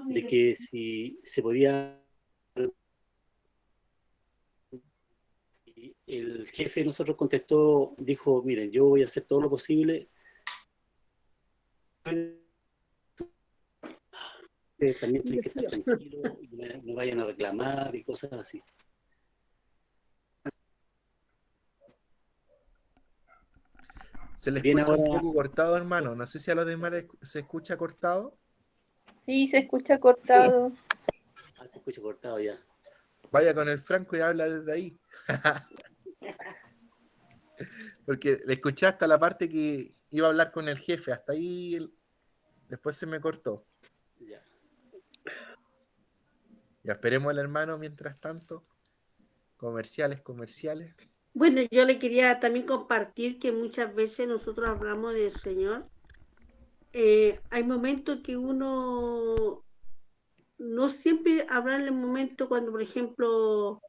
S8: de que si se podía. Y el jefe de nosotros contestó, dijo, miren, yo voy a hacer todo lo posible. Ustedes también tienen que estar tranquilos y no vayan a reclamar y cosas así.
S1: Se le
S8: Bien,
S1: escucha un
S8: ahora,
S1: poco cortado, hermano. No sé si a los demás se escucha cortado.
S5: Sí, se escucha cortado.
S8: se escucha cortado ya.
S1: Vaya con el Franco y habla desde ahí. Porque le escuché hasta la parte que iba a hablar con el jefe. Hasta ahí después se me cortó.
S8: Ya.
S1: Ya esperemos al hermano mientras tanto. Comerciales.
S2: Bueno, yo le quería también compartir que muchas veces nosotros hablamos del Señor. Hay momentos que uno no siempre habla en el momento cuando, por ejemplo,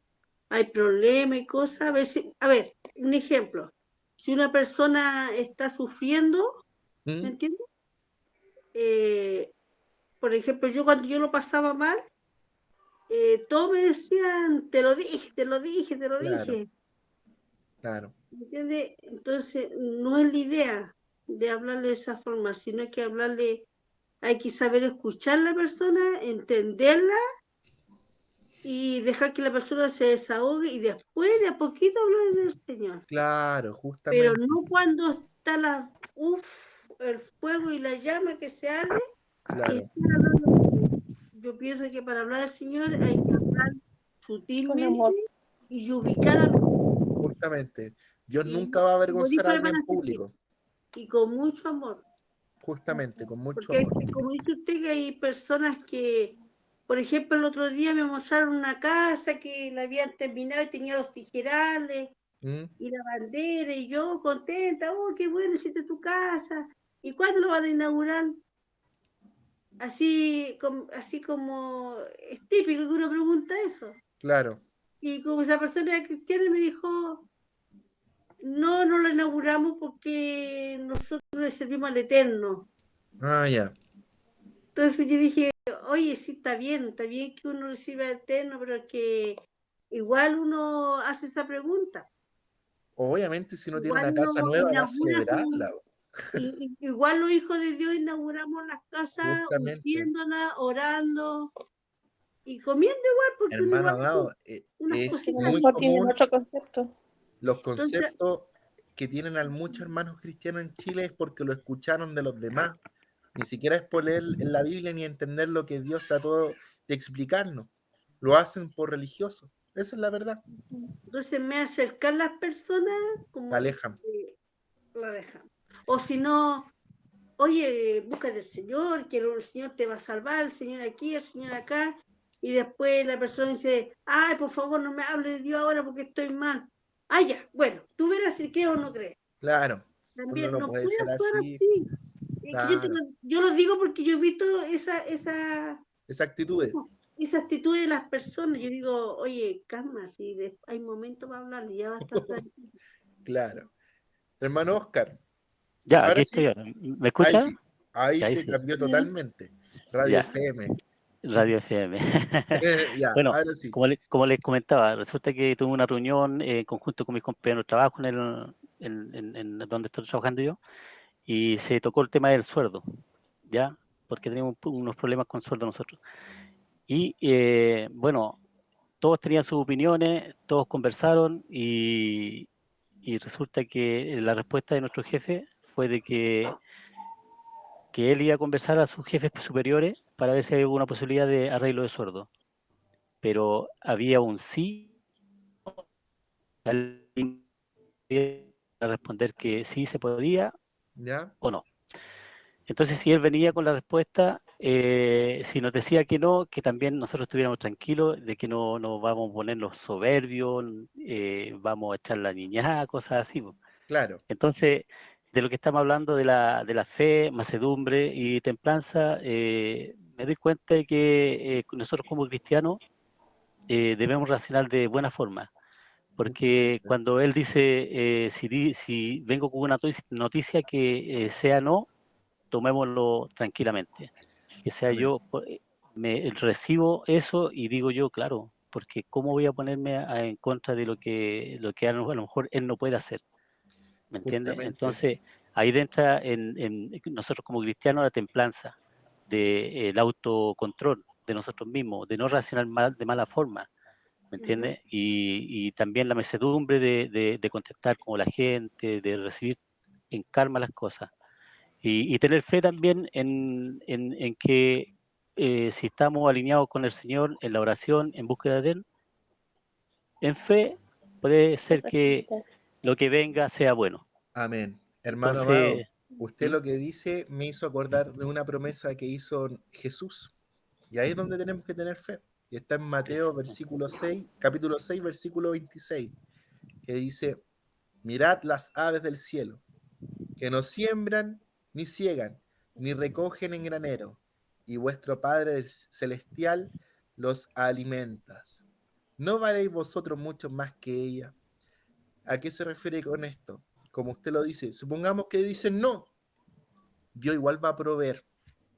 S2: hay problemas y cosas. A veces, a ver, un ejemplo. Si una persona está sufriendo, ¿me entiendes? Por ejemplo, yo cuando yo lo pasaba mal, todos me decían, te lo dije.
S1: Claro.
S2: ¿Me entiendes? Entonces, no es la idea de hablarle de esa forma, sino que hablarle, hay que saber escuchar a la persona, entenderla y dejar que la persona se desahogue y después de a poquito hablar del Señor.
S1: Claro, justamente.
S2: Pero no cuando está el fuego y la llama que se arde.
S1: Claro.
S2: Yo pienso que para hablar del Señor hay que hablar sutilmente
S5: Con amor.
S2: y ubicar a
S1: Justamente. Dios nunca va a avergonzar a alguien en público.
S2: y con mucho amor.
S1: Justamente, con mucho
S2: Porque
S1: amor.
S2: como dice usted que hay personas que, por ejemplo, el otro día me mostraron una casa que la habían terminado y tenía los tijerales y la bandera y yo contenta, oh, qué bueno, hiciste tu casa. ¿Y cuándo lo van a inaugurar? Así como es típico que uno pregunta eso.
S1: Claro.
S2: Y como esa persona era cristiana me dijo, no lo inauguramos porque nosotros le servimos al Eterno.
S1: Ah, ya.
S2: Entonces yo dije, oye, sí, está bien que uno reciba al Eterno, pero que igual uno hace esa pregunta.
S1: Obviamente, si uno tiene
S2: Igual
S1: una casa
S2: uno
S1: nueva, va a
S2: inaugura
S1: celebrarla.
S2: igual los hijos de Dios inauguramos las casas,
S1: Justamente.
S2: ungiéndolas, orando y comiendo igual, porque uno
S1: Hermano
S2: igual
S1: amado,
S2: unas
S1: es
S2: cositas.
S1: muy
S5: Tienen
S1: común
S5: otro concepto.
S1: los conceptos que tienen muchos hermanos cristianos en Chile es porque lo escucharon de los demás. Ni siquiera es por leer en la Biblia ni entender lo que Dios trató de explicarnos. Lo hacen por religioso. Esa es la verdad.
S2: Entonces me acercan las personas como
S1: La alejan.
S2: la dejan. O si no, oye, busca del Señor, que el Señor te va a salvar, el Señor aquí, el Señor acá. Y después la persona dice, ay, por favor, no me hable de Dios ahora porque estoy mal. Ah, ya, bueno, tú verás si crees o no crees.
S1: Claro.
S2: También
S1: Uno no
S2: no
S1: puede
S2: puede
S1: ser
S2: actuar
S1: así.
S2: así.
S1: Claro.
S2: Yo lo digo porque yo he visto esa
S1: Esa actitud.
S2: esa actitud de las personas, yo digo, oye, calma, si hay momentos para hablar, ya va a estar tranquilo.
S1: Claro. Hermano Oscar,
S8: Ya, aquí
S1: ahora
S8: estoy
S1: sí,
S8: ahora. ¿Me
S1: ahí
S8: escucha?
S1: sí, ahí
S8: Ya, ahí
S1: se
S8: sí.
S1: cambió totalmente. Radio
S8: Ya,
S1: FM.
S8: Radio FM.
S1: Ya,
S8: Bueno,
S1: ahora sí.
S8: como les comentaba, resulta que tuve una reunión en conjunto con mis compañeros de trabajo en donde estoy trabajando yo, y se tocó el tema del sueldo, ¿ya? Porque tenemos unos problemas con sueldo nosotros. Y bueno, todos tenían sus opiniones, todos conversaron y resulta que la respuesta de nuestro jefe fue de que él iba a conversar a sus jefes superiores para ver si había alguna posibilidad de arreglo de sueldo. Pero había un sí, él iba a responder que sí se podía
S1: ¿Ya?
S8: o no. Entonces, si él venía con la respuesta, si nos decía que no, que también nosotros estuviéramos tranquilos, de que no nos vamos a poner los soberbios, vamos a echar la niñada, cosas así. Po.
S1: Claro.
S8: Entonces, de lo que estamos hablando de la fe, macedumbre y templanza, me doy cuenta de que nosotros como cristianos debemos racionar de buena forma. Porque
S1: Justamente.
S8: cuando él dice, si vengo con una noticia que sea no, tomémoslo tranquilamente. Que sea
S1: Amén.
S8: yo, me recibo eso y digo yo, claro, porque ¿cómo voy a ponerme en contra de lo que a lo mejor él no puede hacer? ¿Me entiendes?
S1: Justamente.
S8: Entonces, ahí entra en nosotros como cristianos la templanza, el autocontrol de nosotros mismos, de no reaccionar de mala forma, ¿me entiendes? Y también la mesedumbre de contestar como la gente, de recibir en calma las cosas. Y tener fe también en que si estamos alineados con el Señor en la oración, en búsqueda de Él, en fe, puede ser que lo que venga sea bueno.
S1: Amén. Hermano amado,
S8: Entonces,
S1: usted
S8: ¿Mm?
S1: lo que dice me hizo acordar de una promesa que hizo Jesús. Y ahí es donde tenemos que tener fe. Y está en Mateo
S8: Exacto.
S1: versículo 6, capítulo 6, versículo 26, que dice, mirad las aves del cielo, que no siembran, ni ciegan, ni recogen en granero, y vuestro Padre celestial los alimenta. ¿No valéis vosotros mucho más que ella? ¿A qué se refiere con esto? Como usted lo dice, supongamos que dicen no, Dios igual va a proveer.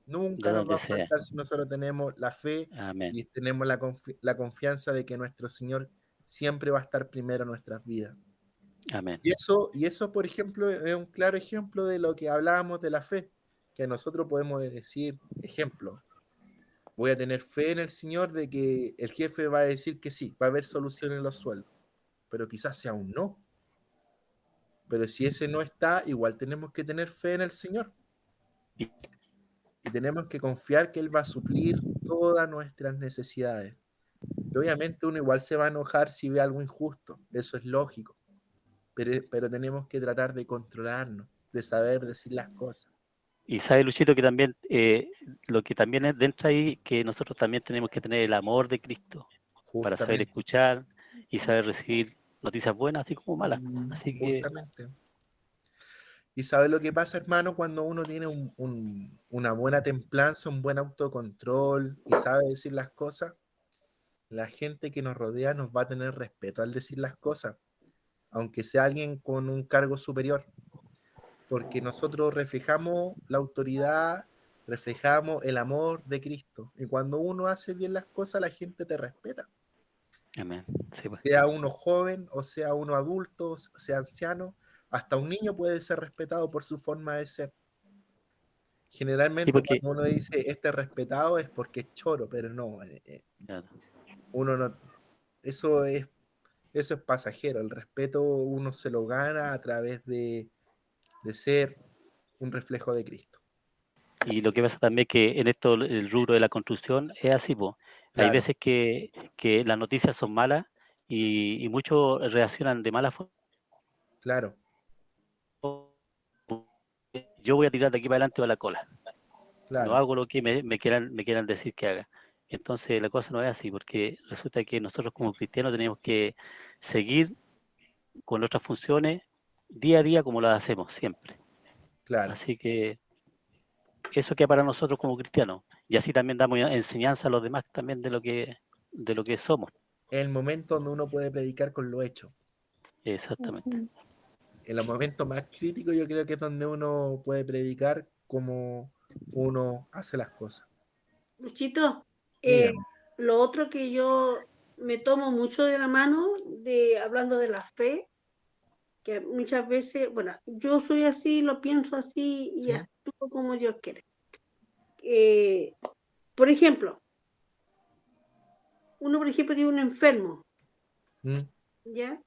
S8: De
S1: Nunca nos va
S8: donde
S1: a
S8: sea.
S1: faltar si nosotros tenemos la fe
S8: Amén.
S1: y tenemos la confianza de que nuestro Señor siempre va a estar primero en nuestras vidas.
S8: Amén.
S1: Y eso, por ejemplo, es un claro ejemplo de lo que hablábamos de la fe, que nosotros podemos decir, ejemplo, voy a tener fe en el Señor de que el jefe va a decir que sí, va a haber solución en los sueldos, pero quizás sea un no. Pero si ese no está, igual tenemos que tener fe en el Señor
S8: Y,
S1: y tenemos que confiar que Él va a suplir todas nuestras necesidades. Y obviamente uno igual se va a enojar si ve algo injusto, eso es lógico, pero tenemos que tratar de controlarnos, de saber decir las cosas.
S8: y sabe, Luchito, que también lo que también es dentro ahí, que nosotros también tenemos que tener el amor de Cristo para saber
S1: Justamente,
S8: escuchar y saber recibir noticias buenas así como malas. Así que,
S1: justamente. Y sabe lo que pasa, hermano, cuando uno tiene una buena templanza, un buen autocontrol y sabe decir las cosas, la gente que nos rodea nos va a tener respeto al decir las cosas, aunque sea alguien con un cargo superior, porque nosotros reflejamos la autoridad, reflejamos el amor de Cristo. Y cuando uno hace bien las cosas, la gente te respeta.
S8: amén. Sí, pues.
S1: Sea uno joven o sea uno adulto, sea anciano, hasta un niño puede ser respetado por su forma de ser.
S8: Sí,
S1: Generalmente
S8: porque,
S1: cuando uno dice este respetado es porque es choro, pero no,
S8: claro.
S1: uno no, eso es, eso es pasajero. El respeto uno se lo gana a través de ser un reflejo de Cristo.
S8: Y lo que pasa también es que en esto, el rubro de la construcción es así, pues. Hay
S1: Claro,
S8: veces que las noticias son malas y muchos reaccionan de mala forma.
S1: claro,
S8: Yo voy a tirar de aquí para adelante a la cola. No
S1: claro,
S8: hago lo que me quieran decir que haga. Entonces la cosa no es así, porque resulta que nosotros como cristianos tenemos que seguir con nuestras funciones día a día como las hacemos siempre.
S1: claro.
S8: Así que eso queda para nosotros como cristianos. Y así también damos enseñanza a los demás también de lo que somos.
S1: El momento donde uno puede predicar con lo hecho.
S8: Exactamente.
S1: En los momentos más críticos yo creo que es donde uno puede predicar como uno hace las cosas.
S2: Luchito,
S1: Dígame.
S2: lo otro que yo me tomo mucho de la mano, hablando de la fe, que muchas veces, bueno, yo soy así, lo pienso así y
S1: ¿Sí?
S2: actúo como Dios quiere. Por ejemplo, uno, tiene un enfermo,
S1: ¿Mm?
S2: ¿ya?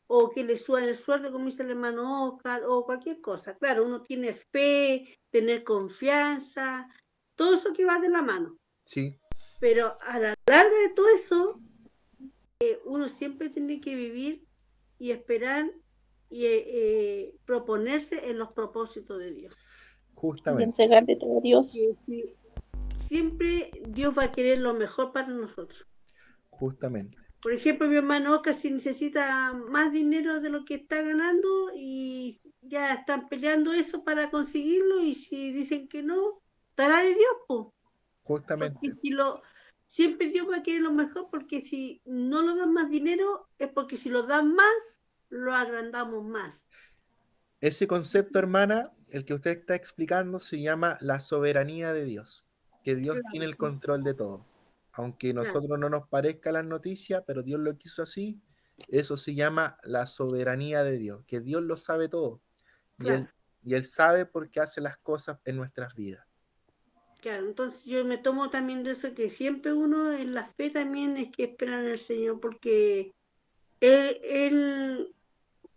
S2: O que le suban el sueldo, como dice el hermano Oscar, o cualquier cosa. Claro, uno tiene fe, tener confianza, todo eso que va de la mano.
S1: Sí,
S2: Pero a la larga de todo eso, uno siempre tiene que vivir y esperar y proponerse en los propósitos de Dios.
S5: Y
S1: justamente,
S5: entregarle todo a Dios.
S2: Siempre Dios va a querer lo mejor para nosotros.
S1: justamente.
S2: Por ejemplo, mi hermano Oscar, si necesita más dinero de lo que está ganando y ya están peleando eso para conseguirlo, y si dicen que no, estará de Dios, po.
S1: Justamente.
S2: Porque siempre Dios va a querer lo mejor, porque si no lo dan más dinero, es porque si lo dan más, lo agrandamos más.
S1: Ese concepto, hermana, el que usted está explicando, se llama la soberanía de Dios, que Dios
S2: Claro,
S1: tiene el control de todo. Aunque
S2: claro,
S1: nosotros no nos parezca las noticias, pero Dios lo quiso así, eso se llama la soberanía de Dios, que Dios lo sabe todo. Y
S2: claro.
S1: Él sabe por qué hace las cosas en nuestras vidas.
S2: Claro, entonces yo me tomo también de eso, que siempre uno en la fe también es que espera en el Señor, porque Él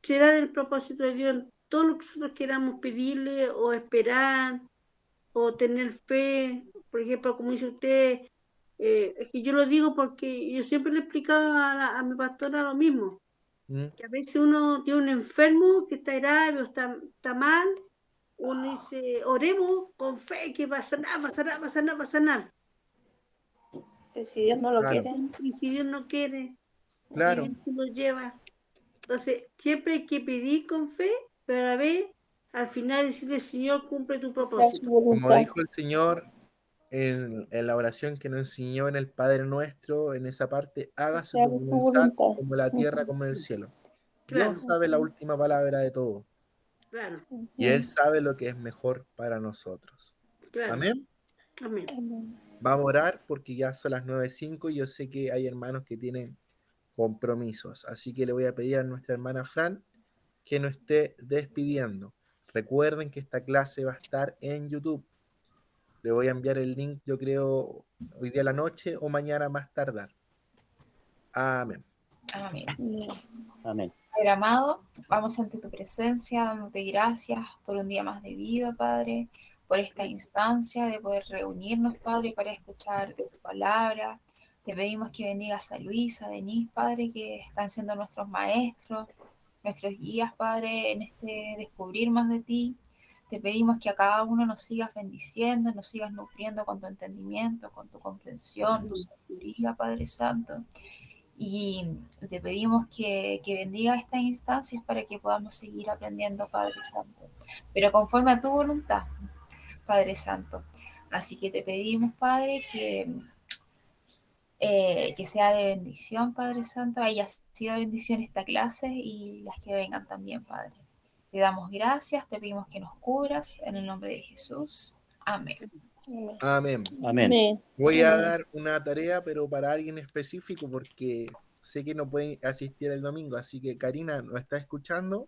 S2: será del propósito de Dios todo lo que nosotros queramos pedirle o esperar o tener fe. Por ejemplo, como dice usted, es que yo lo digo porque yo siempre le explicaba a mi pastora lo mismo,
S1: ¿Mm?
S2: que a veces uno tiene un enfermo que está grave o está mal, uno dice, oremos con fe que va a sanar, va a sanar, va a sanar, va a sanar.
S5: Pero si Dios no lo
S1: Claro,
S5: quiere.
S2: Y si Dios no quiere,
S1: claro.
S2: y Dios nos lleva. Entonces, siempre hay que pedir con fe, pero a la vez, al final decirle, Señor, cumple tu
S5: Que sea su
S2: propósito.
S1: Como
S5: voluntad.
S1: dijo el Señor en la oración que nos enseñó en el Padre Nuestro, en esa parte,
S5: Que
S1: hágase
S5: sea
S1: tu
S5: de su
S1: voluntad
S5: voluntad.
S1: como en la tierra como en el cielo.
S2: Claro,
S1: Dios sabe la última palabra de todo
S2: claro,
S1: y Él sabe lo que es mejor para nosotros.
S2: claro.
S1: Amén.
S2: Amén.
S5: Amén.
S1: Vamos a orar porque ya son las 9:05 y yo sé que hay hermanos que tienen compromisos. Así que le voy a pedir a nuestra hermana Fran que nos esté despidiendo. Recuerden que esta clase va a estar en YouTube. Le voy a enviar el link, yo creo, hoy día a la noche o mañana más tardar. Amén.
S6: Amén.
S8: Amén.
S6: Padre amado, vamos ante tu presencia, dándote gracias por un día más de vida, Padre, por esta instancia de poder reunirnos, Padre, para escuchar de tu palabra. Te pedimos que bendigas a Luisa, a Denise, Padre, que están siendo nuestros maestros, nuestros guías, Padre, en este descubrir más de ti. Te pedimos que a cada uno nos sigas bendiciendo, nos sigas nutriendo con tu entendimiento, con tu comprensión, tu sabiduría, Padre Santo. Y te pedimos que bendiga estas instancias para que podamos seguir aprendiendo, Padre Santo, pero conforme a tu voluntad, Padre Santo. Así que te pedimos, Padre, que sea de bendición, Padre Santo, haya sido de bendición esta clase y las que vengan también, Padre. Te damos gracias, te pedimos que nos cubras en el nombre de Jesús. Amén.
S1: Amén.
S8: Amén.
S5: Amén.
S1: Voy a dar una tarea, pero para alguien específico, porque sé que no pueden asistir el domingo. Así que, Karina, ¿nos está escuchando?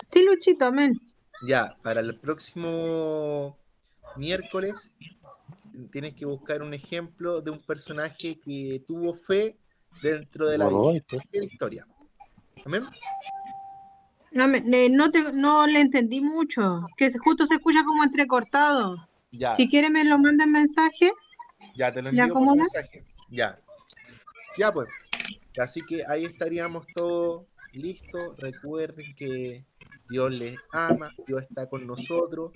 S9: Sí, Luchito, amén.
S1: Ya, para el próximo miércoles tienes que buscar un ejemplo de un personaje que tuvo fe dentro de la Biblia, cualquier historia. Amén.
S9: No le entendí mucho, que justo se escucha como entrecortado.
S1: Ya,
S9: Si quiere me lo manda en mensaje.
S1: ya te lo
S9: ¿Le
S1: envío por
S9: acomoda?
S1: mensaje. Ya, ya pues. Así que ahí estaríamos todos listos. Recuerden que Dios les ama, Dios está con nosotros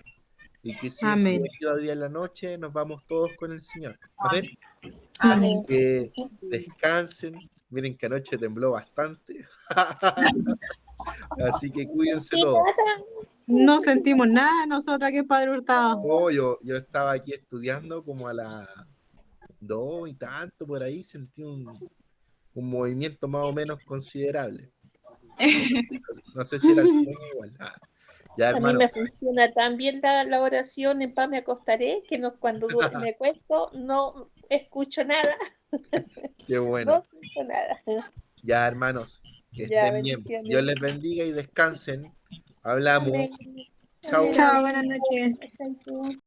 S1: y que si es
S9: Amén.
S1: hoy día en la noche, nos vamos todos con el Señor. Amén.
S5: Amén.
S1: Que descansen. Miren que anoche tembló bastante. Así que cuídense todos.
S9: No sentimos nada nosotros aquí, Padre Hurtado.
S1: Oh, yo estaba aquí estudiando como a las 2 y tanto, por ahí sentí un movimiento más o menos considerable. No sé si era el sueño igual. Ya,
S5: A mí
S1: hermano.
S5: me funciona tan bien la oración en paz me acostaré que no, cuando me acuesto no escucho nada.
S1: Qué bueno.
S5: No escucho nada.
S1: Ya, hermanos, que
S5: Ya,
S1: estén bien.
S5: bendiciones.
S1: Dios les bendiga y descansen. Hablamos.
S5: Amén.
S1: Chao.
S5: Amén,
S9: Chao,
S5: amén.
S9: buenas noches.
S5: Thank you.